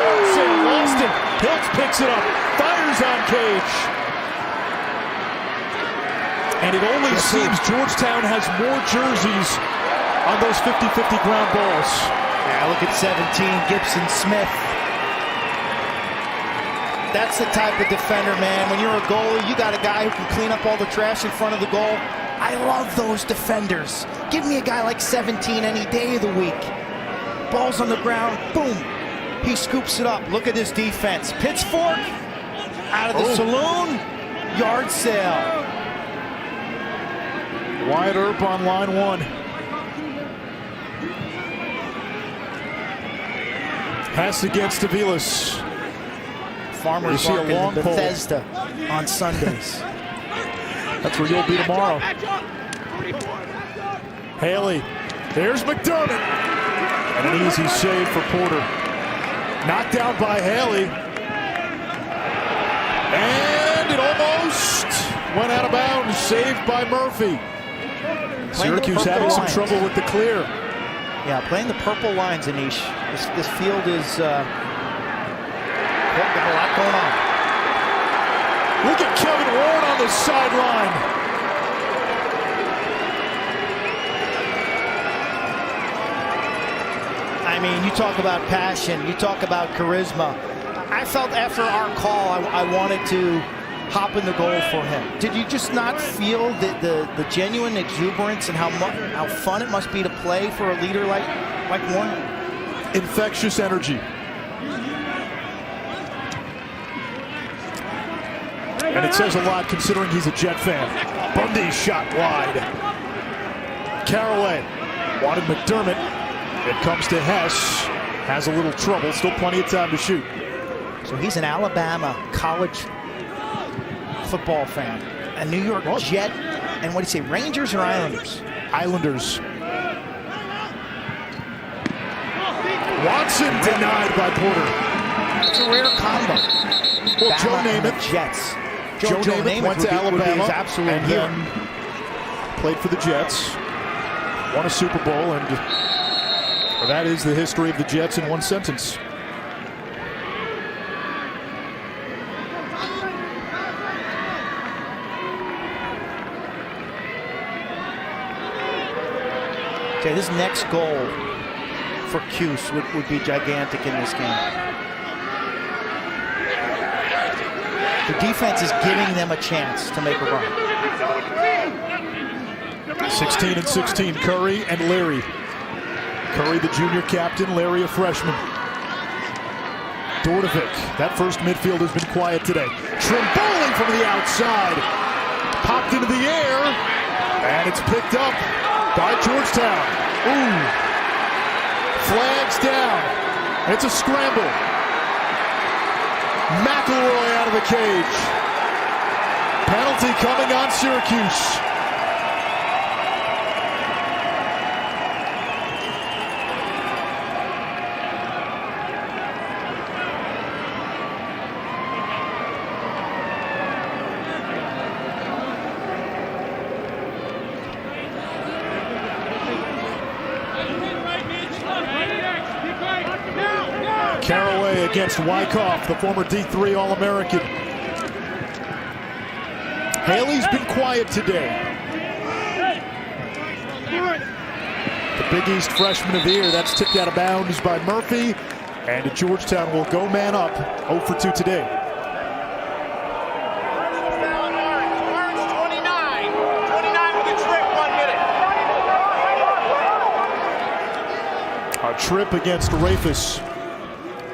lost it. Hiltz picks it up, fires on Cage. And it only seems Georgetown has more jerseys on those 50-50 ground balls. Yeah, look at 17, Gibson Smith. That's the type of defender, man. When you're a goalie, you got a guy who can clean up all the trash in front of the goal. I love those defenders. Give me a guy like 17 any day of the week. Ball's on the ground, boom. He scoops it up. Look at his defense. Pitchfork, out of the saloon, yard sale. Wyatt Earp on line one. Pass against Aviles. Farmers Market in Bethesda on Sundays. That's where you'll be tomorrow. Haley. There's McDermott. And an easy save for Porter. Knocked out by Haley. And it almost went out of bounds. Saved by Murphy. Syracuse having some trouble with the clear. Yeah, playing the purple lines, Anish. This field is got a lot going on. Look at Kevin Ward on the sideline. I mean, you talk about passion, you talk about charisma. I felt after our call, I wanted to hop in the goal for him. Did you just not feel the genuine exuberance and how fun it must be to play for a leader like Warren? Infectious energy. And it says a lot considering he's a Jet fan. Bundy shot wide. Caraway wanted McDermott. It comes to Hess. Has a little trouble. Still plenty of time to shoot. So he's an Alabama college football fan. A New York Jet. And what do you say, Rangers or Islanders? Islanders. Watson denied by Porter. It's a rare combo. Well, Joe Namath. Jets. Joe Namath went to Alabama and then played for the Jets. Won a Super Bowl, and that is the history of the Jets in one sentence. Okay, this next goal for Cuse would be gigantic in this game. The defense is giving them a chance to make a run. 16-16, Curry and Leary. Curry, the junior captain, Leary, a freshman. Dordovic, that first midfield has been quiet today. Trimboli from the outside. Popped into the air, and it's picked up by Georgetown. Ooh. Flags down. It's a scramble. McElroy out of the cage. Penalty coming on Syracuse. Caraway against Wyckoff, the former D3 All-American. Haley's been quiet today. The Big East Freshman of the Year, that's tipped out of bounds by Murphy. And Georgetown will go man up, 0 for 2 today. Orange 29. 29 with a trip, 1 minute. A trip against Rafus.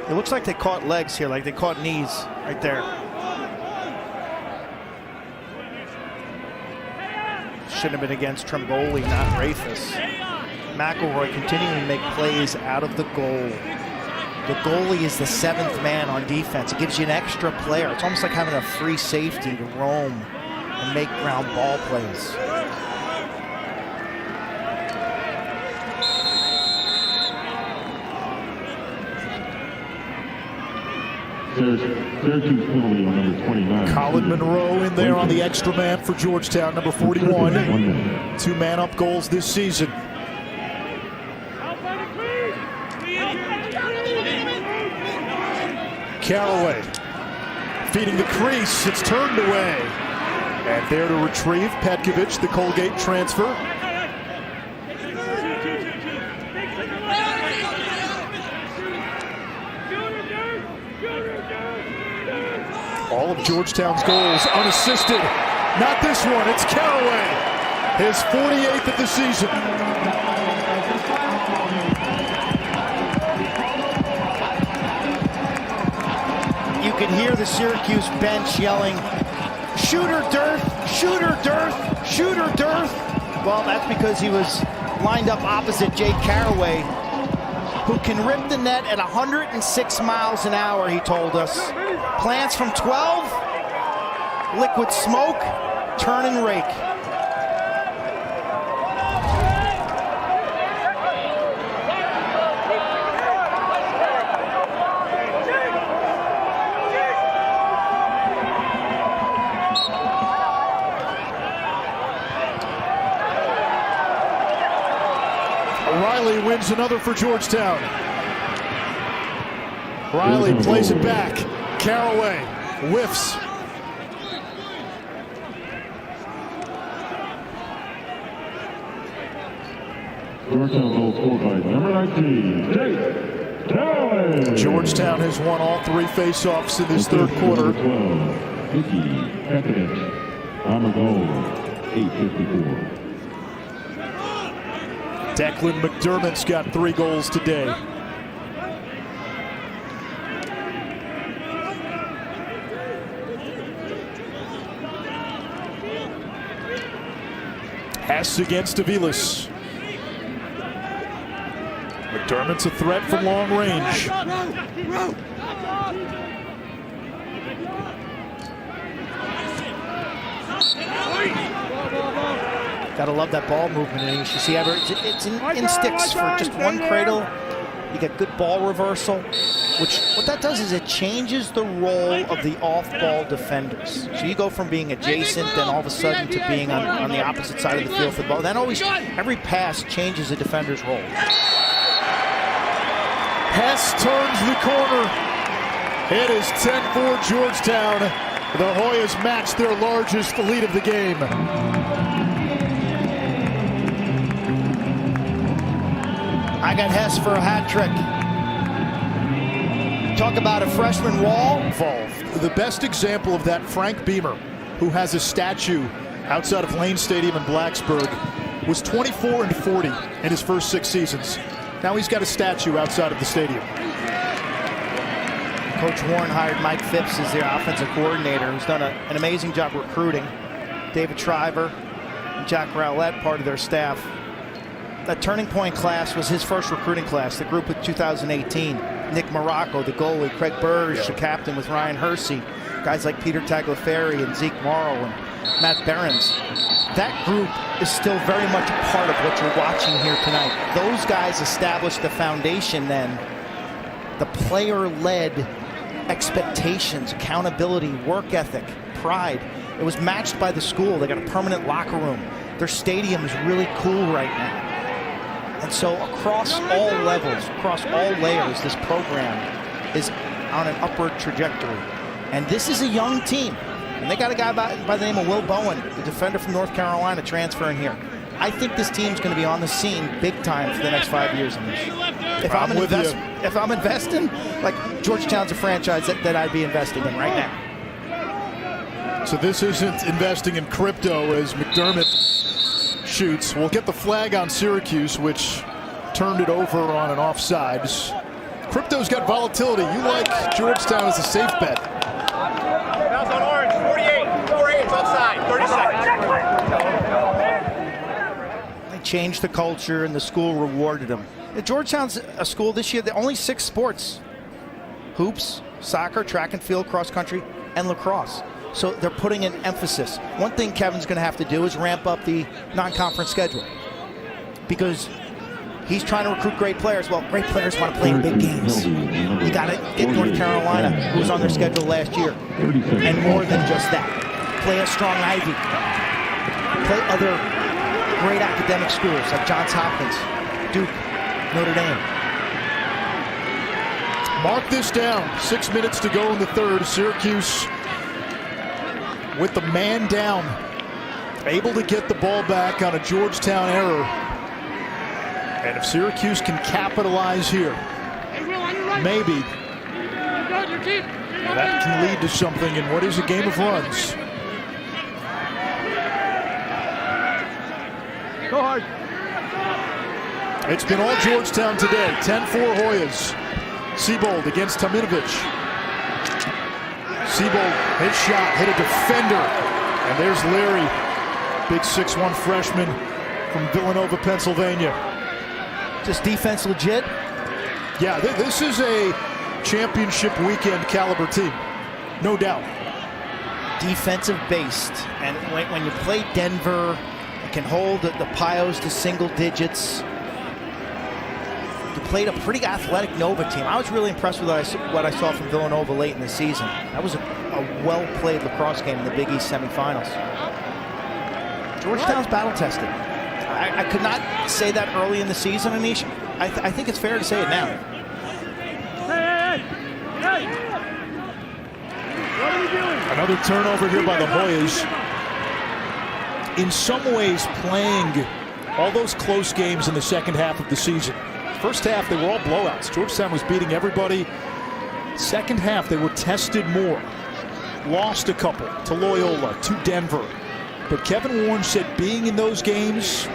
It looks like they caught legs here, like they caught knees right there. Shouldn't have been against Tremboli, not Rafus. McElroy continuing to make plays out of the goal. The goalie is the 7th man on defense. It gives you an extra player. It's almost like having a free safety to roam and make ground ball plays. Syracuse penalty on number 29. Colin Monroe in there on the extra man for Georgetown, number 41. 1 minute. 2 man-up goals this season. Caraway feeding the crease. It's turned away. And there to retrieve Petkovic, the Colgate transfer. All of Georgetown's goals unassisted. Not this one, it's Caraway. His 48th of the season. You can hear the Syracuse bench yelling, "Shooter Dearth, Shooter Dearth, Shooter Dearth." Well, that's because he was lined up opposite Jake Caraway, who can rip the net at 106 miles an hour, he told us. Plants from 12, liquid smoke, turn and rake. Riley wins another for Georgetown. Riley plays it back. Caraway whiffs. Georgetown goal scored by number 19, Jake Caraway. Georgetown has won all 3 face-offs in this third quarter. Number 12, Vicky Petkovic. On the goal, 8:54. Declan McDermott's got 3 goals today. Hess against Aviles. McDermott's a threat from long range. Gotta love that ball movement. And you should see it's in sticks for just one cradle. You get good ball reversal, which what that does is it changes the role of the off-ball defenders. So you go from being adjacent, then all of a sudden to being on the opposite side of the field for the ball. Then always every pass changes the defender's role. Hess turns the corner. It is 10-4 Georgetown. The Hoyas match their largest lead of the game. I got Hess for a hat trick. Talk about a freshman wall. Involved. The best example of that, Frank Beamer, who has a statue outside of Lane Stadium in Blacksburg, was 24 and 40 in his first 6 seasons. Now he's got a statue outside of the stadium. Coach Warren hired Mike Phipps as their offensive coordinator, who's done an amazing job recruiting. David Shriver and Jack Rowlett, part of their staff. That Turning Point class was his first recruiting class, the group with 2018. Nick Morocco, the goalie, Craig Burge, the captain with Ryan Hersey, guys like Peter Tagliaferri and Zeke Morrow and Matt Behrens. That group is still very much a part of what you're watching here tonight. Those guys established the foundation then, the player-led expectations, accountability, work ethic, pride. It was matched by the school. They got a permanent locker room. Their stadium is really cool right now. And so across all levels, across all layers, this program is on an upward trajectory. And this is a young team. And they got a guy by the name of Will Bowen, the defender from North Carolina, transferring here. I think this team's going to be on the scene big time for the next 5 years in this. If I'm investing, like Georgetown's a franchise that I'd be investing in right now. So this isn't investing in crypto as McDermott shoots. We'll get the flag on Syracuse, which turned it over on an offsides. Crypto's got volatility. You like Georgetown as a safe bet. Bounce on orange, 48, it's offside, 30 seconds. They changed the culture and the school rewarded them. Georgetown's a school this year, only 6 sports. Hoops, soccer, track and field, cross country, and lacrosse. So they're putting an emphasis. One thing Kevin's going to have to do is ramp up the non-conference schedule, because he's trying to recruit great players. Well, great players want to play in big games. You got to get North Carolina, who was on their schedule last year, and more than just that. Play a strong Ivy. Play other great academic schools like Johns Hopkins, Duke, Notre Dame. Mark this down. 6 minutes to go in the third. Syracuse with the man down, able to get the ball back on a Georgetown error. And if Syracuse can capitalize here, maybe that can lead to something in what is a game of runs. Go hard. It's been all Georgetown today. 10-4 Hoyas. Siebold against Tominovic. Siebold, his shot, hit a defender. And there's Larry, big 6'1" freshman from Villanova, Pennsylvania. Just defense legit? Yeah, this is a championship weekend caliber team, no doubt. Defensive based. And when you play Denver, you can hold the Pios to single digits. You played a pretty athletic Nova team. I was really impressed with what I saw from Villanova late in the season. That was a well-played lacrosse game in the Big East semifinals. Georgetown's battle-tested. I could not say that early in the season, Anish. I think it's fair to say it now. Another turnover here by the Hoyas. In some ways, playing all those close games in the second half of the season. First half, they were all blowouts. Georgetown was beating everybody. Second half, they were tested more. Lost a couple to Loyola, to Denver. But Kevin Warren said being in those games,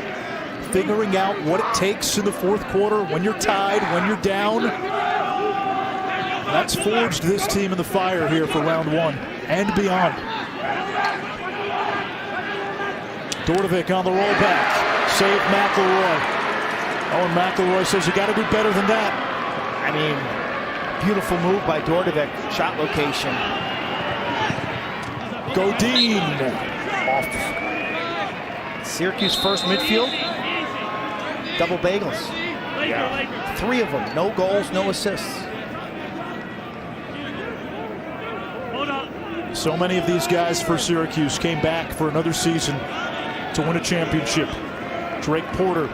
figuring out what it takes in the fourth quarter, when you're tied, when you're down, that's forged this team in the fire here for round one and beyond. Dordovic on the rollback. Save McElroy. Oh, and McElroy says you got to do better than that. I mean, beautiful move by Dordovic. Shot location. Godin Off. Syracuse first midfield. Double bagels. Yeah. 3 of them. No goals, no assists. So many of these guys for Syracuse came back for another season to win a championship. Drake Porter,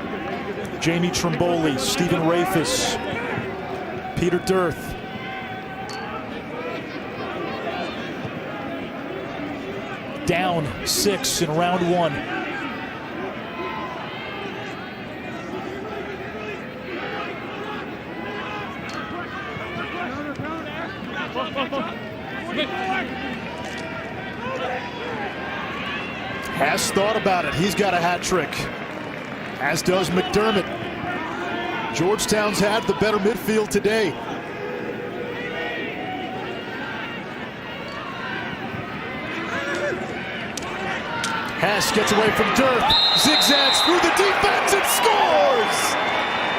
Jamie Trimboli, Stephen Rafis, Peter Dirth. Down 6 in round one. Has thought about it. He's got a hat trick, as does McDermott. Georgetown's had the better midfield today. Hess gets away from Dirth, zigzags through the defense and scores!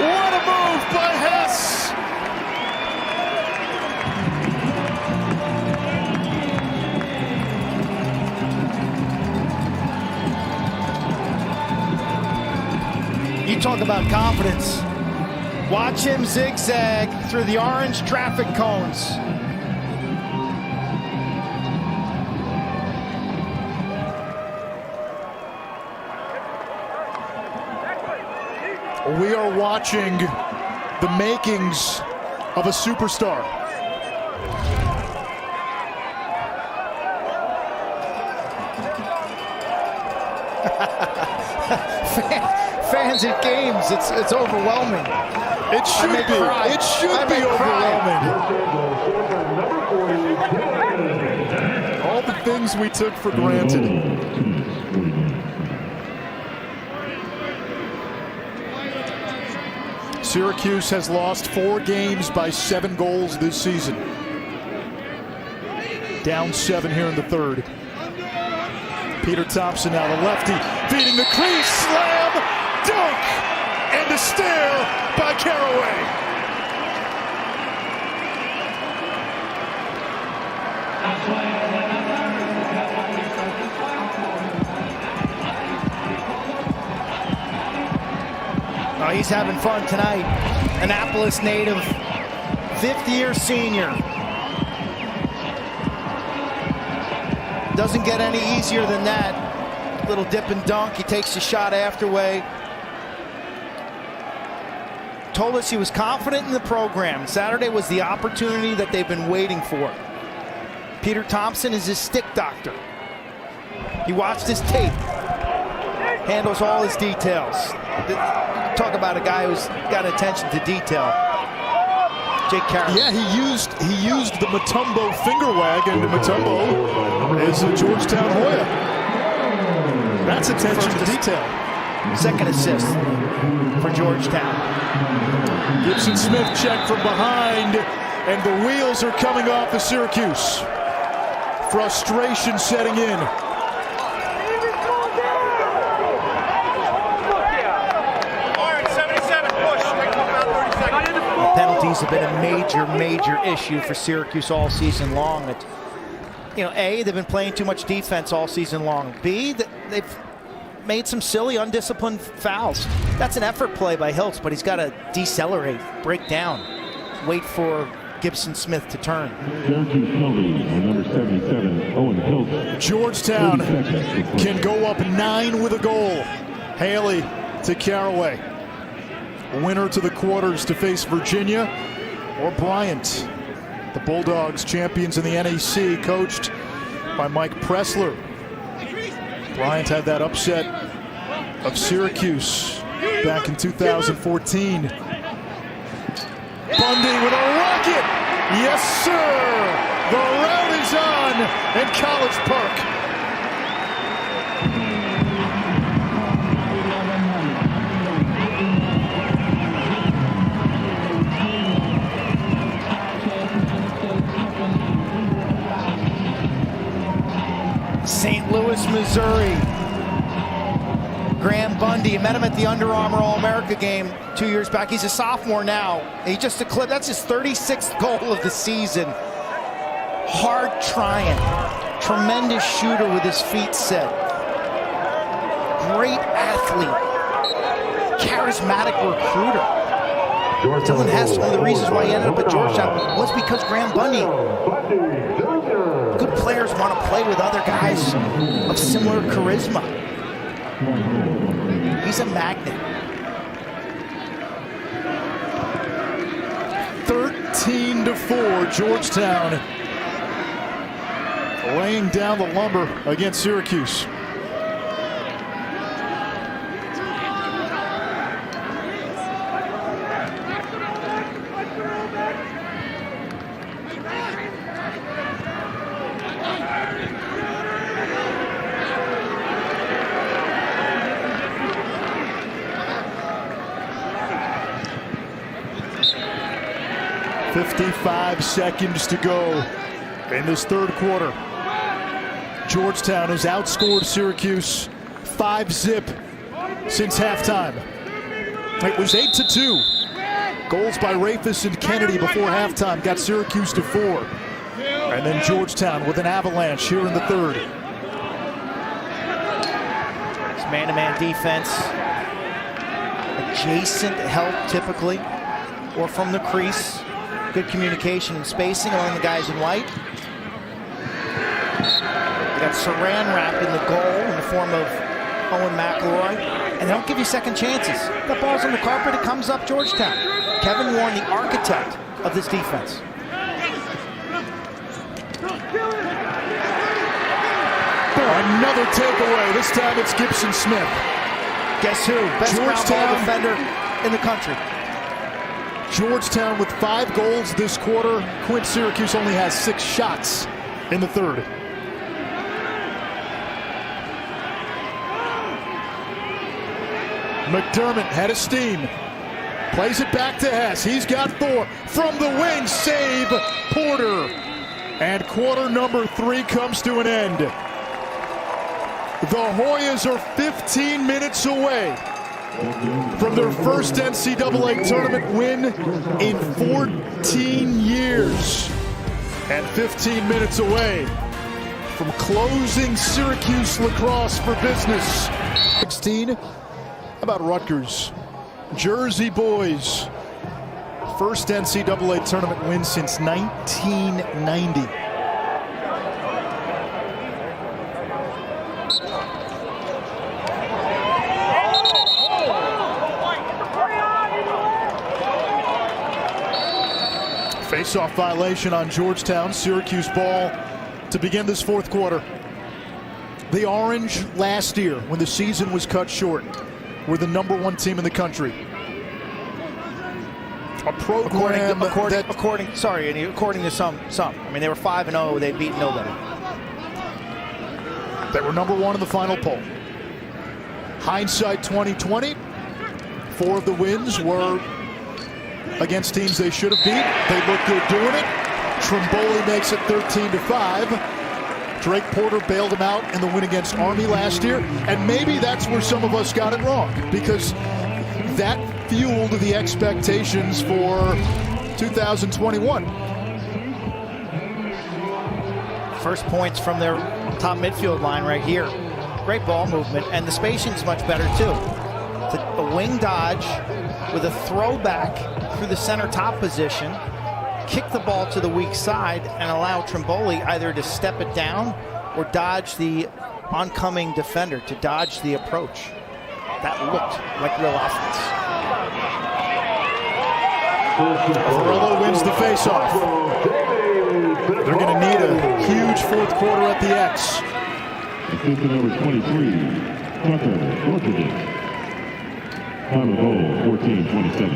What a move by Hess! You talk about confidence. Watch him zigzag through the orange traffic cones. We are watching the makings of a superstar. Fans at games, it's overwhelming. It should be. Cry. It should be overwhelming. All the things we took for granted. Syracuse has lost 4 games by 7 goals this season. Down 7 here in the third. Peter Thompson now, the lefty, feeding the crease, slam, dunk, and the stare by Caraway. Oh, he's having fun tonight. Annapolis native, 5th-year senior. Doesn't get any easier than that. Little dip and dunk. He takes the shot afterway. Told us he was confident in the program. Saturday was the opportunity that they've been waiting for. Peter Thompson is his stick doctor. He watched his tape. Handles all his details. Talk about a guy who's got attention to detail. Jake Caraway. Yeah, he used the Mutombo finger wag, and Mutombo is a Georgetown Hoya. That's attention to detail. Second assist for Georgetown. Gibson Smith checked from behind, and the wheels are coming off of Syracuse. Frustration setting in. Penalties have been a major issue for Syracuse all season long. A, they've been playing too much defense all season long. B, they've made some silly, undisciplined fouls. That's an effort play by Hiltz, but he's got to decelerate, break down, wait for Gibson Smith to turn. Syracuse penalty on number 77, Owen Hiltz. Georgetown can go up 9 with a goal. Haley to Caraway. Winner to the quarters to face Virginia or Bryant. The Bulldogs, champions in the NAC, coached by Mike Pressler. Bryant had that upset of Syracuse back in 2014. Bundy with a rocket. Yes, sir. The round is on in College Park. St. Louis, Missouri. Graham Bundy, I met him at the Under Armour All-America game 2 years back. He's a sophomore now. He just eclipsed, that's his 36th goal of the season. Hard trying. Tremendous shooter with his feet set. Great athlete. Charismatic recruiter. Dylan Hess, one of the reasons why he ended up at Georgetown was because Graham Bundy. Good players want to play with other guys of similar charisma. He's a magnet. 13-4, Georgetown laying down the lumber against Syracuse. .55 seconds to go in this third quarter. Georgetown has outscored Syracuse 5-zip since halftime. It was 8-2. Goals by Rafis and Kennedy before halftime got Syracuse to 4. And then Georgetown with an avalanche here in the third. It's man-to-man defense. Adjacent help typically, or from the crease. Good communication and spacing among the guys in white. They got Saran wrapped in the goal in the form of Owen McElroy. And they don't give you second chances. That ball's on the carpet, it comes up Georgetown. Kevin Warren, the architect of this defense. And Another takeaway. This time it's Gibson Smith. Guess who? Best ground ball Georgetown defender in the country. Georgetown with 5 goals this quarter. Syracuse only has 6 shots in the third. McDermott had a steam. Plays it back to Hess. He's got Thor from the wing. Save Porter. And quarter number 3 comes to an end. The Hoyas are 15 minutes away from their first NCAA tournament win in 14 years. And 15 minutes away from closing Syracuse lacrosse for business. 16. How about Rutgers? Jersey boys. First NCAA tournament win since 1990. Face-off violation on Georgetown. Syracuse ball to begin this fourth quarter. The Orange last year, when the season was cut short, were the #1 team in the country. A program according to some. I mean, they were 5-0. They beat nobody. They were #1 in the final poll. Hindsight 2020. 4 of the wins were against teams they should have beat. They look good doing it. Trimboli makes it 13-5. Drake Porter bailed him out in the win against Army last year. And maybe that's where some of us got it wrong, because that fueled the expectations for 2021. First points from their top midfield line right here. Great ball movement, and the spacing's much better too. It's a wing dodge with a throwback through the center top position, kick the ball to the weak side, and allow Trimboli either to step it down or dodge the oncoming defender, to dodge the approach. That looked like real offense. Ferrello wins the faceoff. They're going to need a huge fourth quarter at the X. Assistant number 23, Tucker Orchard. Time of goal, 14:27.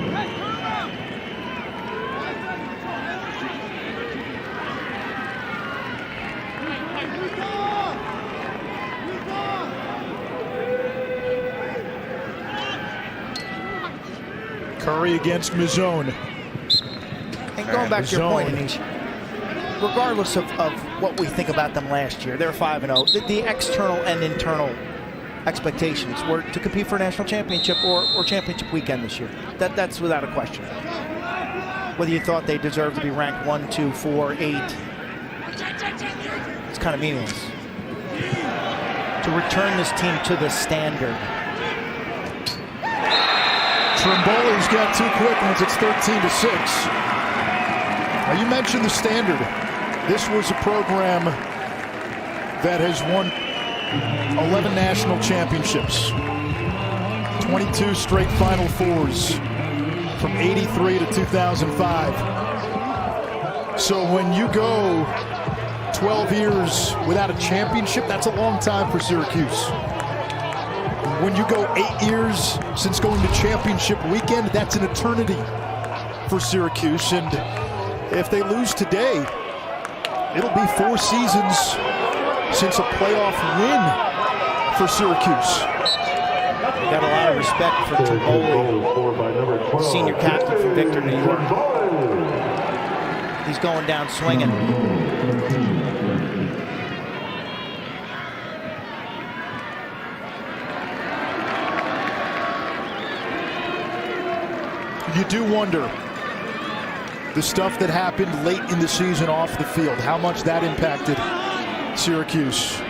Curry against Mazzone. And going back to your point, Anish, regardless of what we think about them last year, they're 5-0. The external and internal expectations were to compete for a national championship or championship weekend this year. That's without a question. Whether you thought they deserved to be ranked 1, 2, 4, 8, it's kind of meaningless. To return this team to the standard. Trimboli's got 2 quick ones. It's 13-6. Now, you mentioned the standard. This was a program that has won 11 national championships, 22 straight Final Fours from '83 to 2005. So when you go 12 years without a championship, that's a long time for Syracuse. When you go 8 years since going to championship weekend, that's an eternity for Syracuse. And if they lose today, it'll be 4 seasons since a playoff win for Syracuse. Got a lot of respect for Trimboli, senior captain for Victor, New York. He's going down swinging. You do wonder, the stuff that happened late in the season off the field, how much that impacted Syracuse.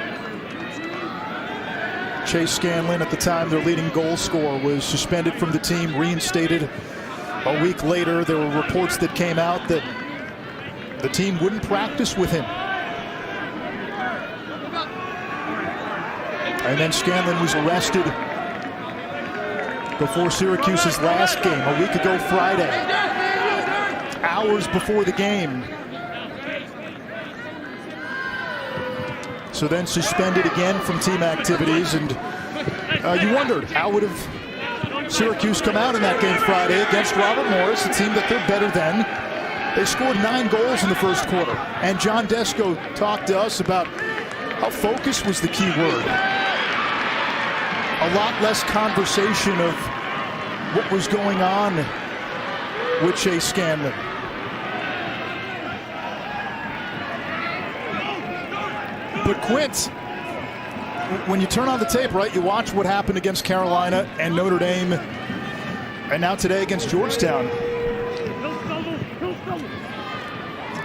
Chase Scanlon, at the time their leading goal scorer, was suspended from the team, reinstated a week later. There were reports that came out that the team wouldn't practice with him. And then Scanlon was arrested before Syracuse's last game, a week ago Friday, hours before the game. so then suspended again from team activities. And you wondered, how would have Syracuse come out in that game Friday against Robert Morris, a team that they're better than? They scored 9 goals in the first quarter. And John Desko talked to us about how focus was the key word. A lot less conversation of what was going on with Chase Scanlon. But Quint, when you turn on the tape, right, you watch what happened against Carolina and Notre Dame, and now today against Georgetown.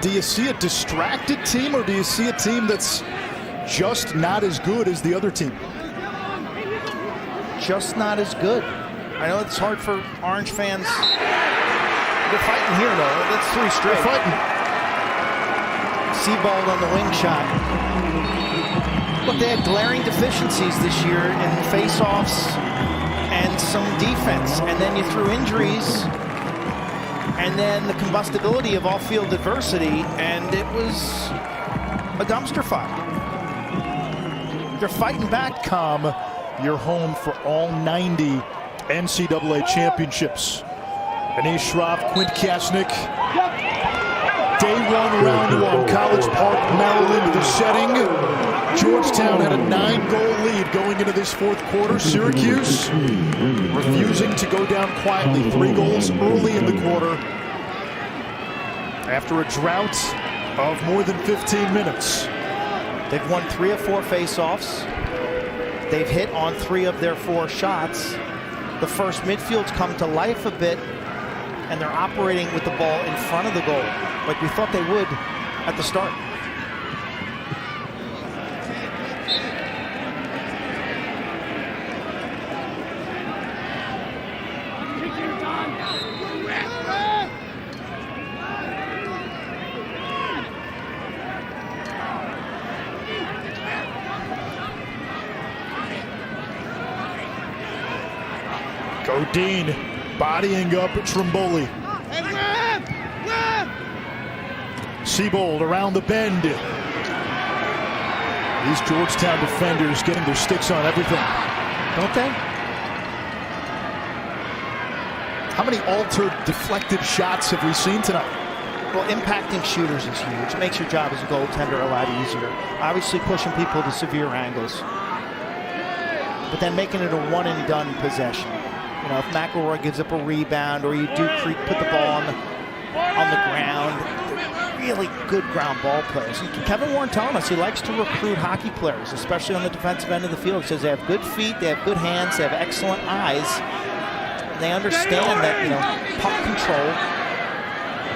Do you see a distracted team, or do you see a team that's just not as good as the other team? Just not as good. I know it's hard for Orange fans. They're fighting here, though. That's 3 straight. They're fighting. Seabald on the wing shot. Look, they had glaring deficiencies this year in face-offs and some defense. And then you threw injuries, and then the combustibility of off-field adversity, and it was a dumpster fire. They're fighting back. You're home for all 90 NCAA championships. Anish Shroff, Quint Kasnick. Day 1, round 1, College Park, Maryland, the setting. Georgetown had a 9-goal lead going into this 4th quarter. Syracuse refusing to go down quietly. 3 goals early in the quarter after a drought of more than 15 minutes. They've won 3 of 4 face-offs. They've hit on 3 of their 4 shots. The first midfield's come to life a bit, and they're operating with the ball in front of the goal, like we thought they would at the start. Godin bodying up Trimboli. Seabold around the bend. These Georgetown defenders getting their sticks on everything, don't they? How many altered, deflected shots have we seen tonight? Well, impacting shooters is huge. It makes your job as a goaltender a lot easier. Obviously pushing people to severe angles, but then making it a one-and-done possession. You know, if McElroy gives up a rebound, or you do put the ball on the ground, really good ground ball players. And Kevin Warren telling us he likes to recruit hockey players, especially on the defensive end of the field. He says they have good feet, they have good hands, they have excellent eyes. They understand that, you know, puck control,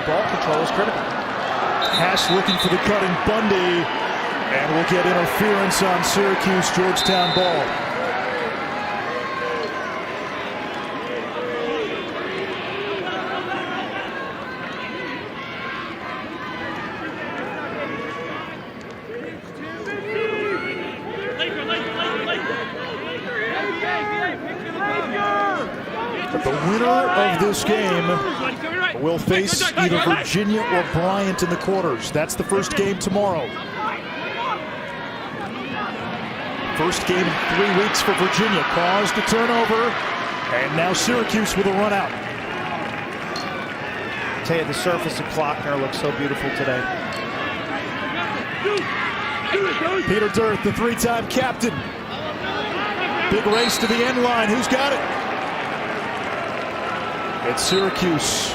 ball control is critical. Haas looking for the cut in Bundy, and we'll get interference on Syracuse Georgetown ball. The winner of this game will face either Virginia or Bryant in the quarters. That's the first game tomorrow. First game in 3 weeks for Virginia. Caused a turnover, and now Syracuse with a run out. I tell you, the surface of Klockner looks so beautiful today. Peter Dirth, the 3-time captain. Big race to the end line. Who's got it? It's Syracuse.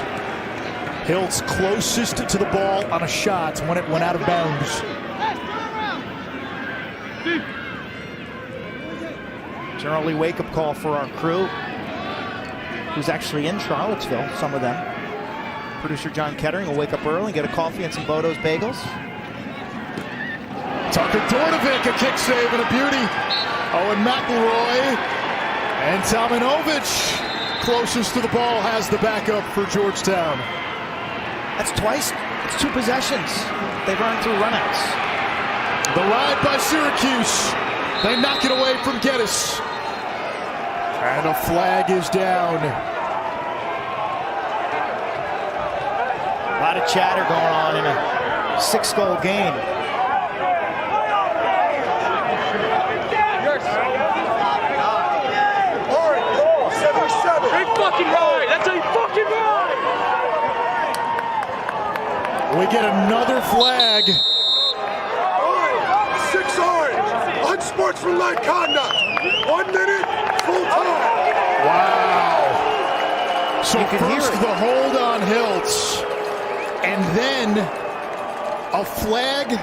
Hiltz closest to the ball on a shot when it went out of bounds. It's an early wake-up call for our crew, who's actually in Charlottesville, some of them. Producer John Kettering will wake up early and get a coffee and some Bodo's bagels. Tucker Dornovic, a kick save and a beauty. Owen McElroy and Tominovich, closest to the ball, has the backup for Georgetown. That's twice. It's 2 possessions. They've earned through runouts. The ride by Syracuse. They knock it away from Geddes. And a flag is down. A lot of chatter going on in a 6-goal game. Ain't fucking right. That's ain't fucking right. We get another flag. 6 orange. Unsportsmanlike conduct. 1 minute, full time. Wow. So You can hear first it. the hold on Hiltz, and then a flag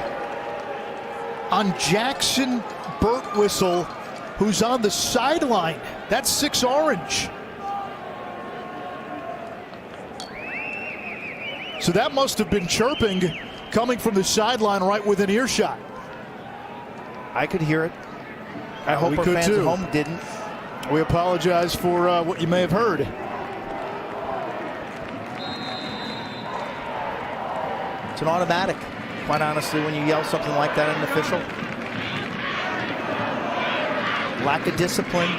on Jackson Birtwistle, who's on the sideline. That's 6 orange. So that must have been chirping coming from the sideline right within earshot. I could hear it. I hope we our could fans too. at home didn't. We apologize for what you may have heard. It's an automatic, quite honestly, when you yell something like that at an official. Lack of discipline.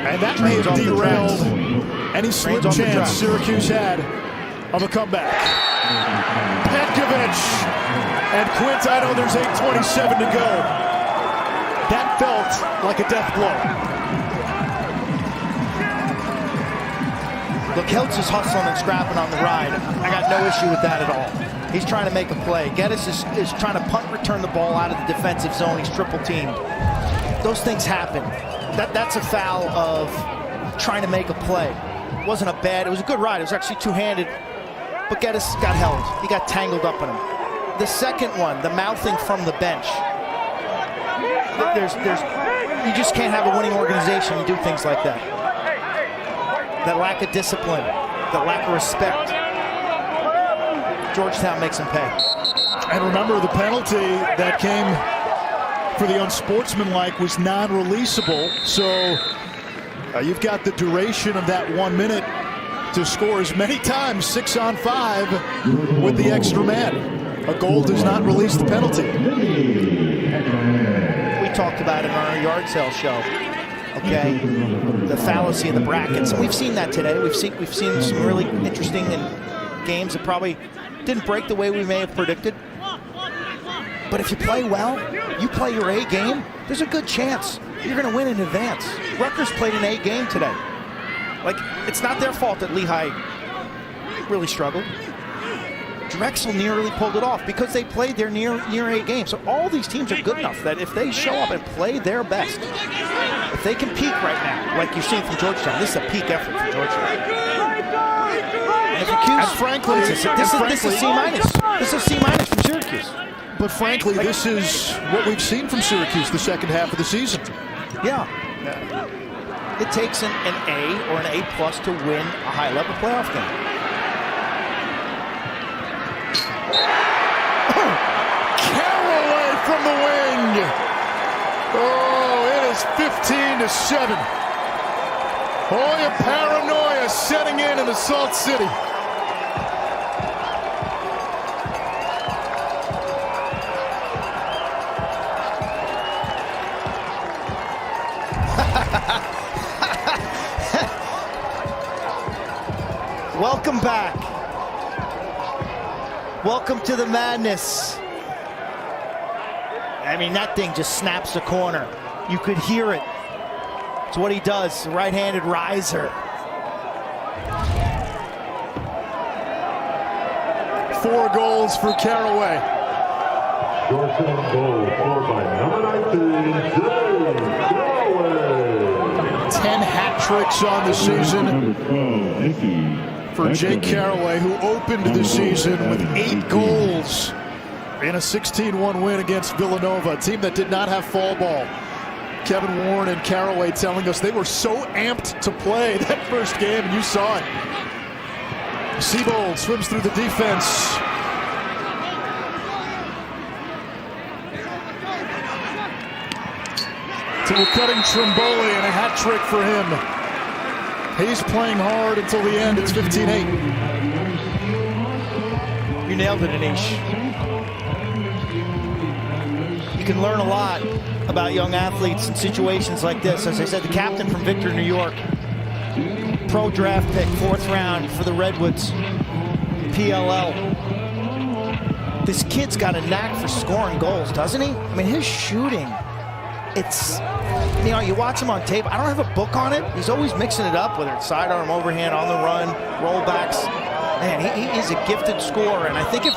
And that may have off the derailed any slim off the chance tracks. Syracuse had of a comeback. Petkovic and Quint, I know there's 8:27 to go. That felt like a death blow. Look, Hiltz is hustling and scrapping on the ride. I got no issue with that at all. He's trying to make a play. Geddes is trying to punt return the ball out of the defensive zone. He's triple teamed. Those things happen. That's a foul of trying to make a play. It wasn't a bad, it was a good ride. It was actually two-handed, but Geddes got held. He got tangled up in him. The second one, the mouthing from the bench. You just can't have a winning organization and do things like that. That lack of discipline, that lack of respect. Georgetown makes him pay. And remember, the penalty that came for the unsportsmanlike was non-releasable. So you've got the duration of that 1 minute to score as many times, 6 on 5 with the extra man. A goal does not release the penalty. We talked about it on our yard sale show. Okay, the fallacy of the brackets. And we've seen that today. We've seen some really interesting games that probably didn't break the way we may have predicted. But if you play well, you play your A game, there's a good chance you're going to win in advance. Rutgers played an A game today. Like, it's not their fault that Lehigh really struggled. Drexel nearly pulled it off because they played their near A game. So all these teams are good enough that if they show up and play their best, if they can peak right now, like you're seeing from Georgetown, this is a peak effort for Georgetown. And if And frankly, this is C minus. This is C minus from Syracuse. But frankly, this is what we've seen from Syracuse the second half of the season. Yeah. It takes an A or an A plus to win a high-level playoff game. Caraway from the wing. Oh, it is 15-7. Hoya paranoia setting in the Salt City. Welcome back. Welcome to the madness. I mean, that thing just snaps the corner. You could hear it. It's what he does, right-handed riser. 4 goals for Caraway. Georgetown goal scored by number 19, Jay Caraway. 10 hat tricks on the season Number 12, Nikki. for Jake Caraway, who opened the season with 8 goals in a 16-1 win against Villanova, a team that did not have fall ball. Kevin Warren and Caraway telling us they were so amped to play that first game, and you saw it. Siebold swims through the defense. To a cutting Trimboli, and a hat trick for him. He's playing hard until the end. It's 15-8. You nailed it, Anish. You can learn a lot about young athletes in situations like this. As I said, the captain from Victor, New York. Pro draft pick, 4th round for the Redwoods. PLL. This kid's got a knack for scoring goals, doesn't he? I mean, his shooting, it's You know, you watch him on tape. I don't have a book on it. He's always mixing it up, whether it's sidearm, overhand, on the run, rollbacks. Man, he is a gifted scorer, and I think if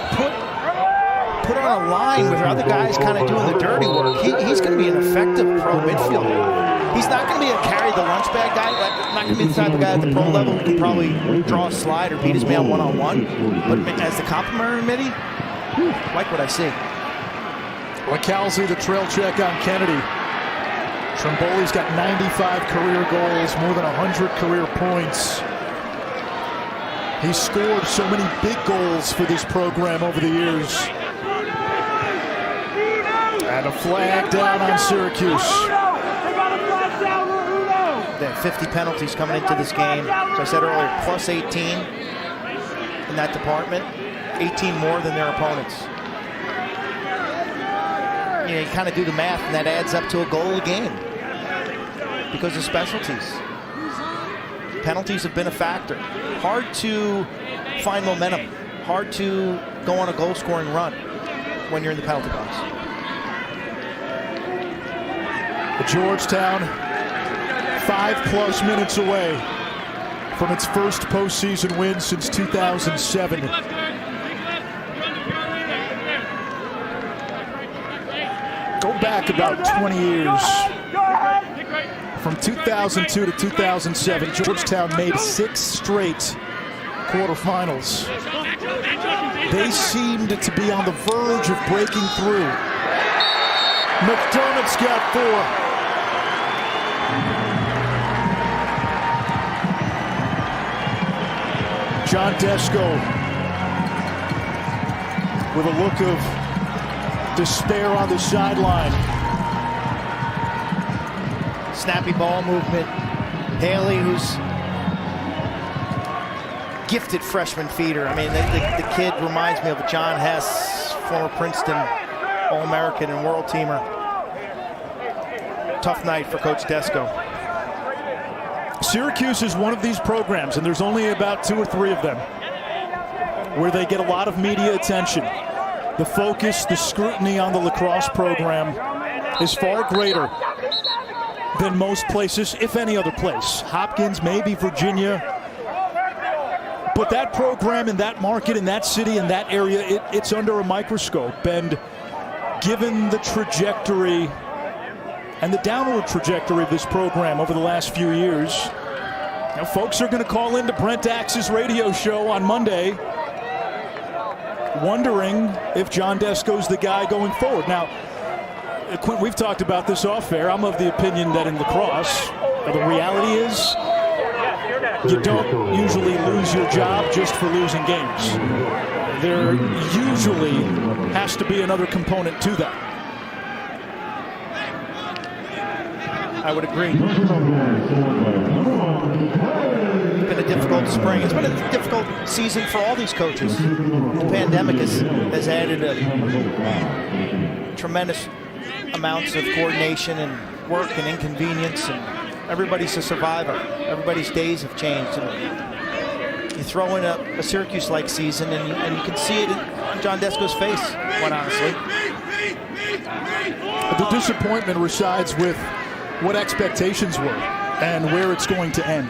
put on a line where other guys kind of doing the dirty work, he's going to be an effective pro midfielder. He's not going to be a carry the lunch bag guy. Not going to be the type of guy at the pro level who can probably draw a slide or beat his man one-on-one. But as the complimentary midi, like what I see. Lacalzi, the trail check on Kennedy. Trimboli's got 95 career goals, more than 100 career points. He's scored so many big goals for this program over the years. And a flag down on Syracuse. They have 50 penalties coming into this game. As I said earlier, plus 18 in that department. 18 more than their opponents. You know, you kind of do the math, and that adds up to a goal a game because of specialties. Penalties have been a factor. Hard to find momentum. Hard to go on a goal-scoring run when you're in the penalty box. Georgetown, 5+ minutes away from its first postseason win since 2007. Go back about 20 years. From 2002 to 2007, Georgetown made 6 straight quarterfinals. They seemed to be on the verge of breaking through. McDermott's got 4. John Desko with a look of despair on the sideline. Snappy ball movement. Haley, who's gifted freshman feeder. I mean, the kid reminds me of John Hess, former Princeton All-American and world teamer. Tough night for Coach Desko. Syracuse is one of these programs, and there's only about 2 or 3 of them, where they get a lot of media attention. The focus, the scrutiny on the lacrosse program is far greater than most places, if any other place. Hopkins, maybe Virginia. But that program in that market, in that city, in that area, it's under a microscope. And given the trajectory and the downward trajectory of this program over the last few years, now folks are going to call into Brent Axe's radio show on Monday wondering if John Desko's the guy going forward. Now, Quint, we've talked about this off air. I'm of the opinion that in lacrosse, the reality is you don't usually lose your job just for losing games. There usually has to be another component to that. I would agree. It's been a difficult spring. It's been a difficult season for all these coaches. The pandemic has added a tremendous amounts of coordination and work and inconvenience, and everybody's a survivor. Everybody's days have changed. And you throw in a Syracuse-like season, and you can see it on John Desko's face, quite honestly. The disappointment resides with what expectations were and where it's going to end.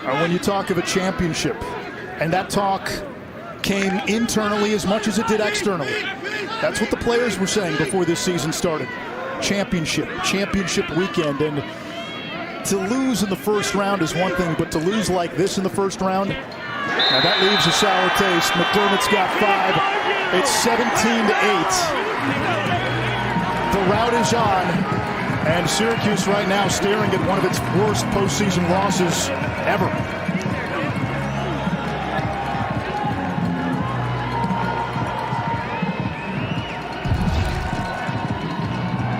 When you talk of a championship, and that talk came internally as much as it did externally. That's what the players were saying before this season started. Championship weekend, and to lose in the first round is one thing, but to lose like this in the first round, now that leaves a sour taste. McDermott's got 5. It's 17-8. The rout is on. And Syracuse right now staring at one of its worst postseason losses ever.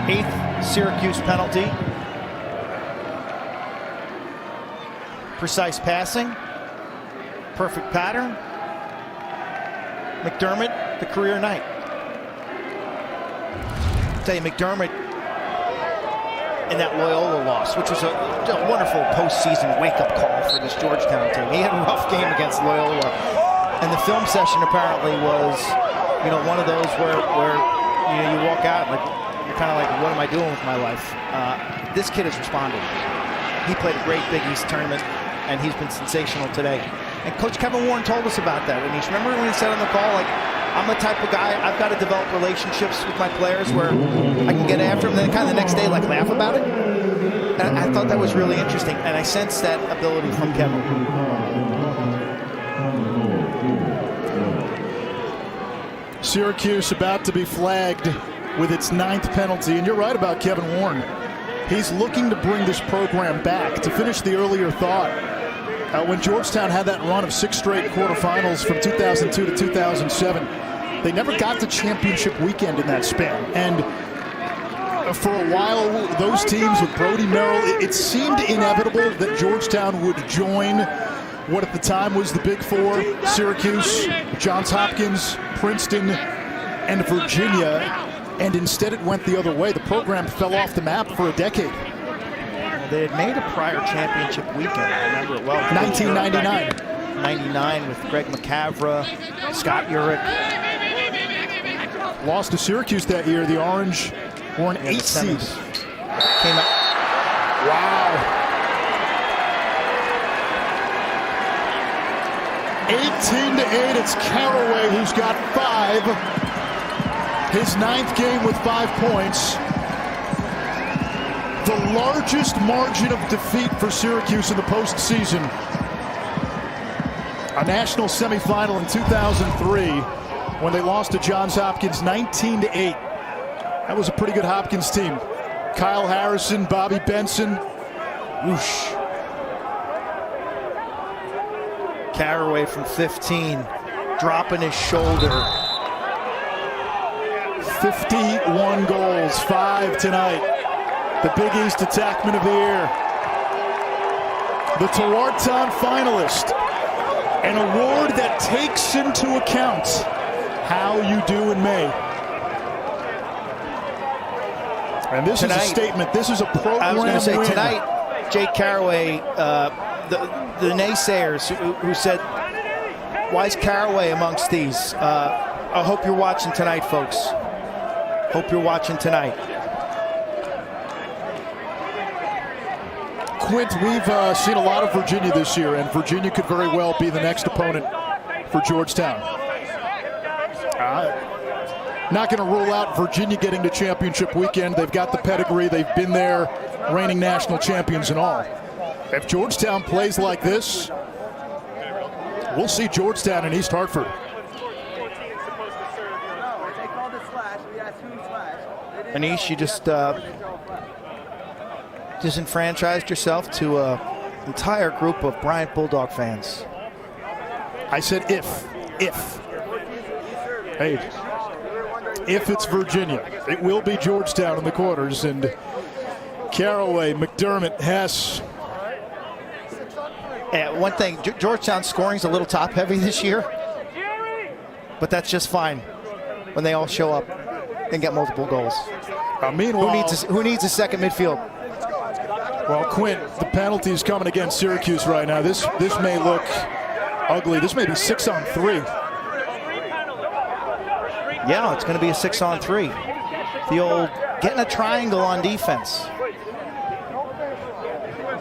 Eighth Syracuse penalty. Precise passing. Perfect pattern. McDermott, the career night. I'll tell you, McDermott, in that Loyola loss, which was a wonderful postseason wake-up call for this Georgetown team. He had a rough game against Loyola, and the film session apparently was, one of those where you walk out like, you're kind of like, what am I doing with my life? This kid has responded. He played a great Big East tournament, and he's been sensational today. And Coach Kevin Warren told us about that. And remember when he said on the call, like, I'm the type of guy, I've got to develop relationships with my players where I can get after them, then kind of the next day, like, laugh about it. And I thought that was really interesting, and I sensed that ability from Kevin. Syracuse about to be flagged with its 9th penalty, and you're right about Kevin Warren. He's looking to bring this program back. To finish the earlier thought, when Georgetown had that run of 6 straight quarterfinals from 2002 to 2007, they never got to championship weekend in that span. And for a while, those teams with Brody Merrill, it seemed inevitable that Georgetown would join what at the time was the Big Four: Syracuse, Johns Hopkins, Princeton, and Virginia. And instead it went the other way. The program fell off the map for a decade. Well, they had made a prior championship weekend. I remember it well. 1999. 99 with Greg McCavra, Scott Urich. Lost to Syracuse that year. The Orange were an 8 seed. Came out. Wow. 18-8. It's Caraway who's got 5. His 9th game with 5 points. The largest margin of defeat for Syracuse in the postseason. A national semifinal in 2003 when they lost to Johns Hopkins 19-8. That was a pretty good Hopkins team. Kyle Harrison, Bobby Benson. Whoosh. Caraway from 15, dropping his shoulder. 51 goals, 5 tonight. The Big East Attackman of the Year. The Tewaaraton finalist. An award that takes into account how you do in May. And this tonight, is a statement. This is a program I was going to say, win. tonight, Jake Caraway, the naysayers who said, why is Caraway amongst these? I hope you're watching tonight, folks. Hope you're watching tonight. Quint, we've seen a lot of Virginia this year, and Virginia could very well be the next opponent for Georgetown. Not going to rule out Virginia getting to championship weekend. They've got the pedigree. They've been there, reigning national champions and all. If Georgetown plays like this, we'll see Georgetown in East Hartford. Anish, you just disenfranchised yourself to an entire group of Bryant Bulldog fans. I said if. Hey, if it's Virginia, it will be Georgetown in the quarters. And Caraway, McDermott, Hess. One thing, Georgetown's scoring's a little top-heavy this year, but that's just fine when they all show up and get multiple goals. Meanwhile, who needs a second midfield? Well, Quint, the penalty is coming against Syracuse right now. This may look ugly. This may be 6-on-3. Yeah, it's going to be a 6-on-3. The old getting a triangle on defense.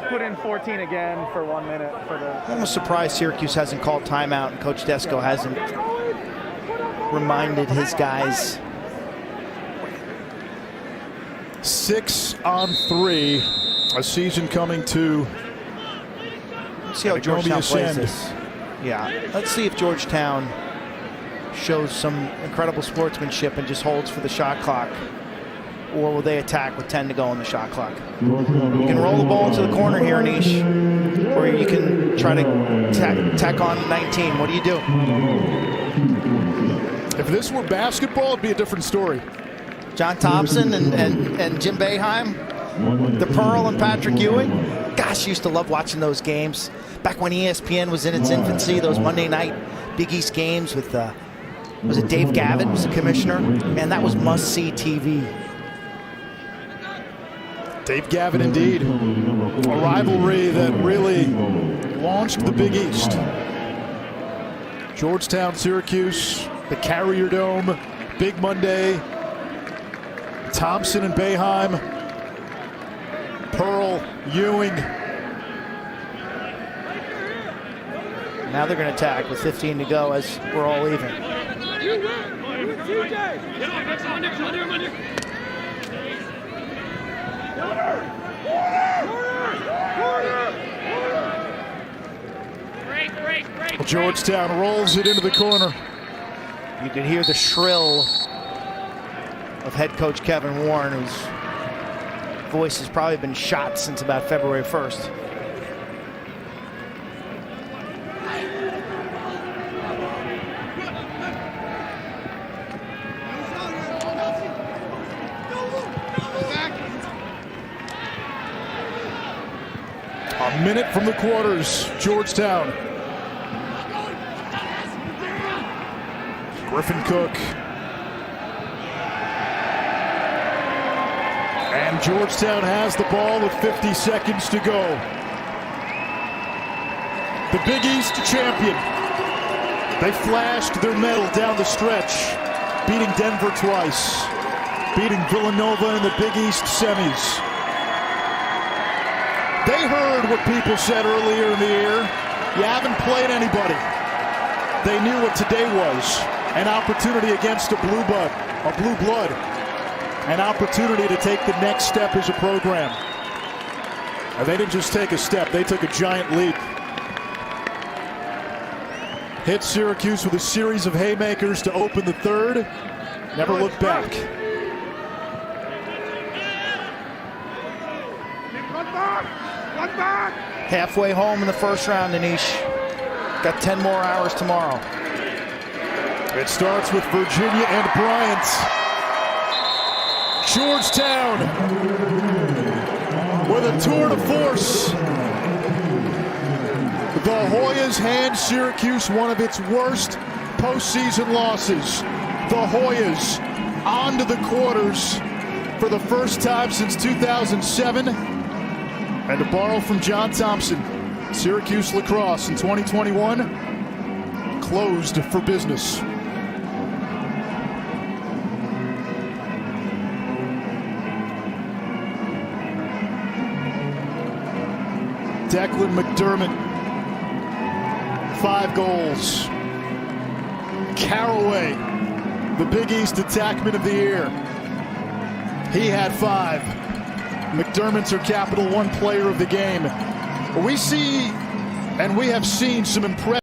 Put in 14 again for 1 minute. I'm almost surprised Syracuse hasn't called timeout and Coach Desko hasn't reminded his guys. 6-on-3. A season coming to. Let's see how Georgetown plays this. Yeah, let's see if Georgetown shows some incredible sportsmanship and just holds for the shot clock, or will they attack with 10 to go on the shot clock? You can roll the ball into the corner here, Anish, or you can try to tack on 19. What do you do? If this were basketball, it'd be a different story. John Thompson and Jim Boeheim, the Pearl and Patrick Ewing. Gosh, used to love watching those games. Back when ESPN was in its infancy, those Monday night Big East games with, was it Dave Gavitt was the commissioner? Man, that was must-see TV. Dave Gavitt, indeed. A rivalry that really launched the Big East. Georgetown, Syracuse, the Carrier Dome, Big Monday. Thompson and Boeheim, Pearl, Ewing. Now they're going to attack with 15 to go as we're all even. Georgetown rolls it into the corner. You can hear the shrill of head coach Kevin Warren, whose voice has probably been shot since about February 1st. A minute from the quarters, Georgetown. Griffin Cook. And Georgetown has the ball with 50 seconds to go. The Big East champion. They flashed their medal down the stretch, beating Denver twice, beating Villanova in the Big East semis. They heard what people said earlier in the year. You haven't played anybody. They knew what today was. An opportunity against a blue blood. An opportunity to take the next step as a program. And they didn't just take a step, they took a giant leap. Hit Syracuse with a series of haymakers to open the third. Never looked back. Halfway home in the first round, Anish. Got 10 more hours tomorrow. It starts with Virginia and Bryant. Georgetown with a tour de force. The Hoyas hand Syracuse one of its worst postseason losses. The Hoyas on to the quarters for the first time since 2007. And to borrow from John Thompson, Syracuse Lacrosse in 2021 closed for business. Declan McDermott, 5 goals. Caraway, the Big East attackman of the year. He had 5. McDermott's our Capital One player of the game. We see, and we have seen some impressive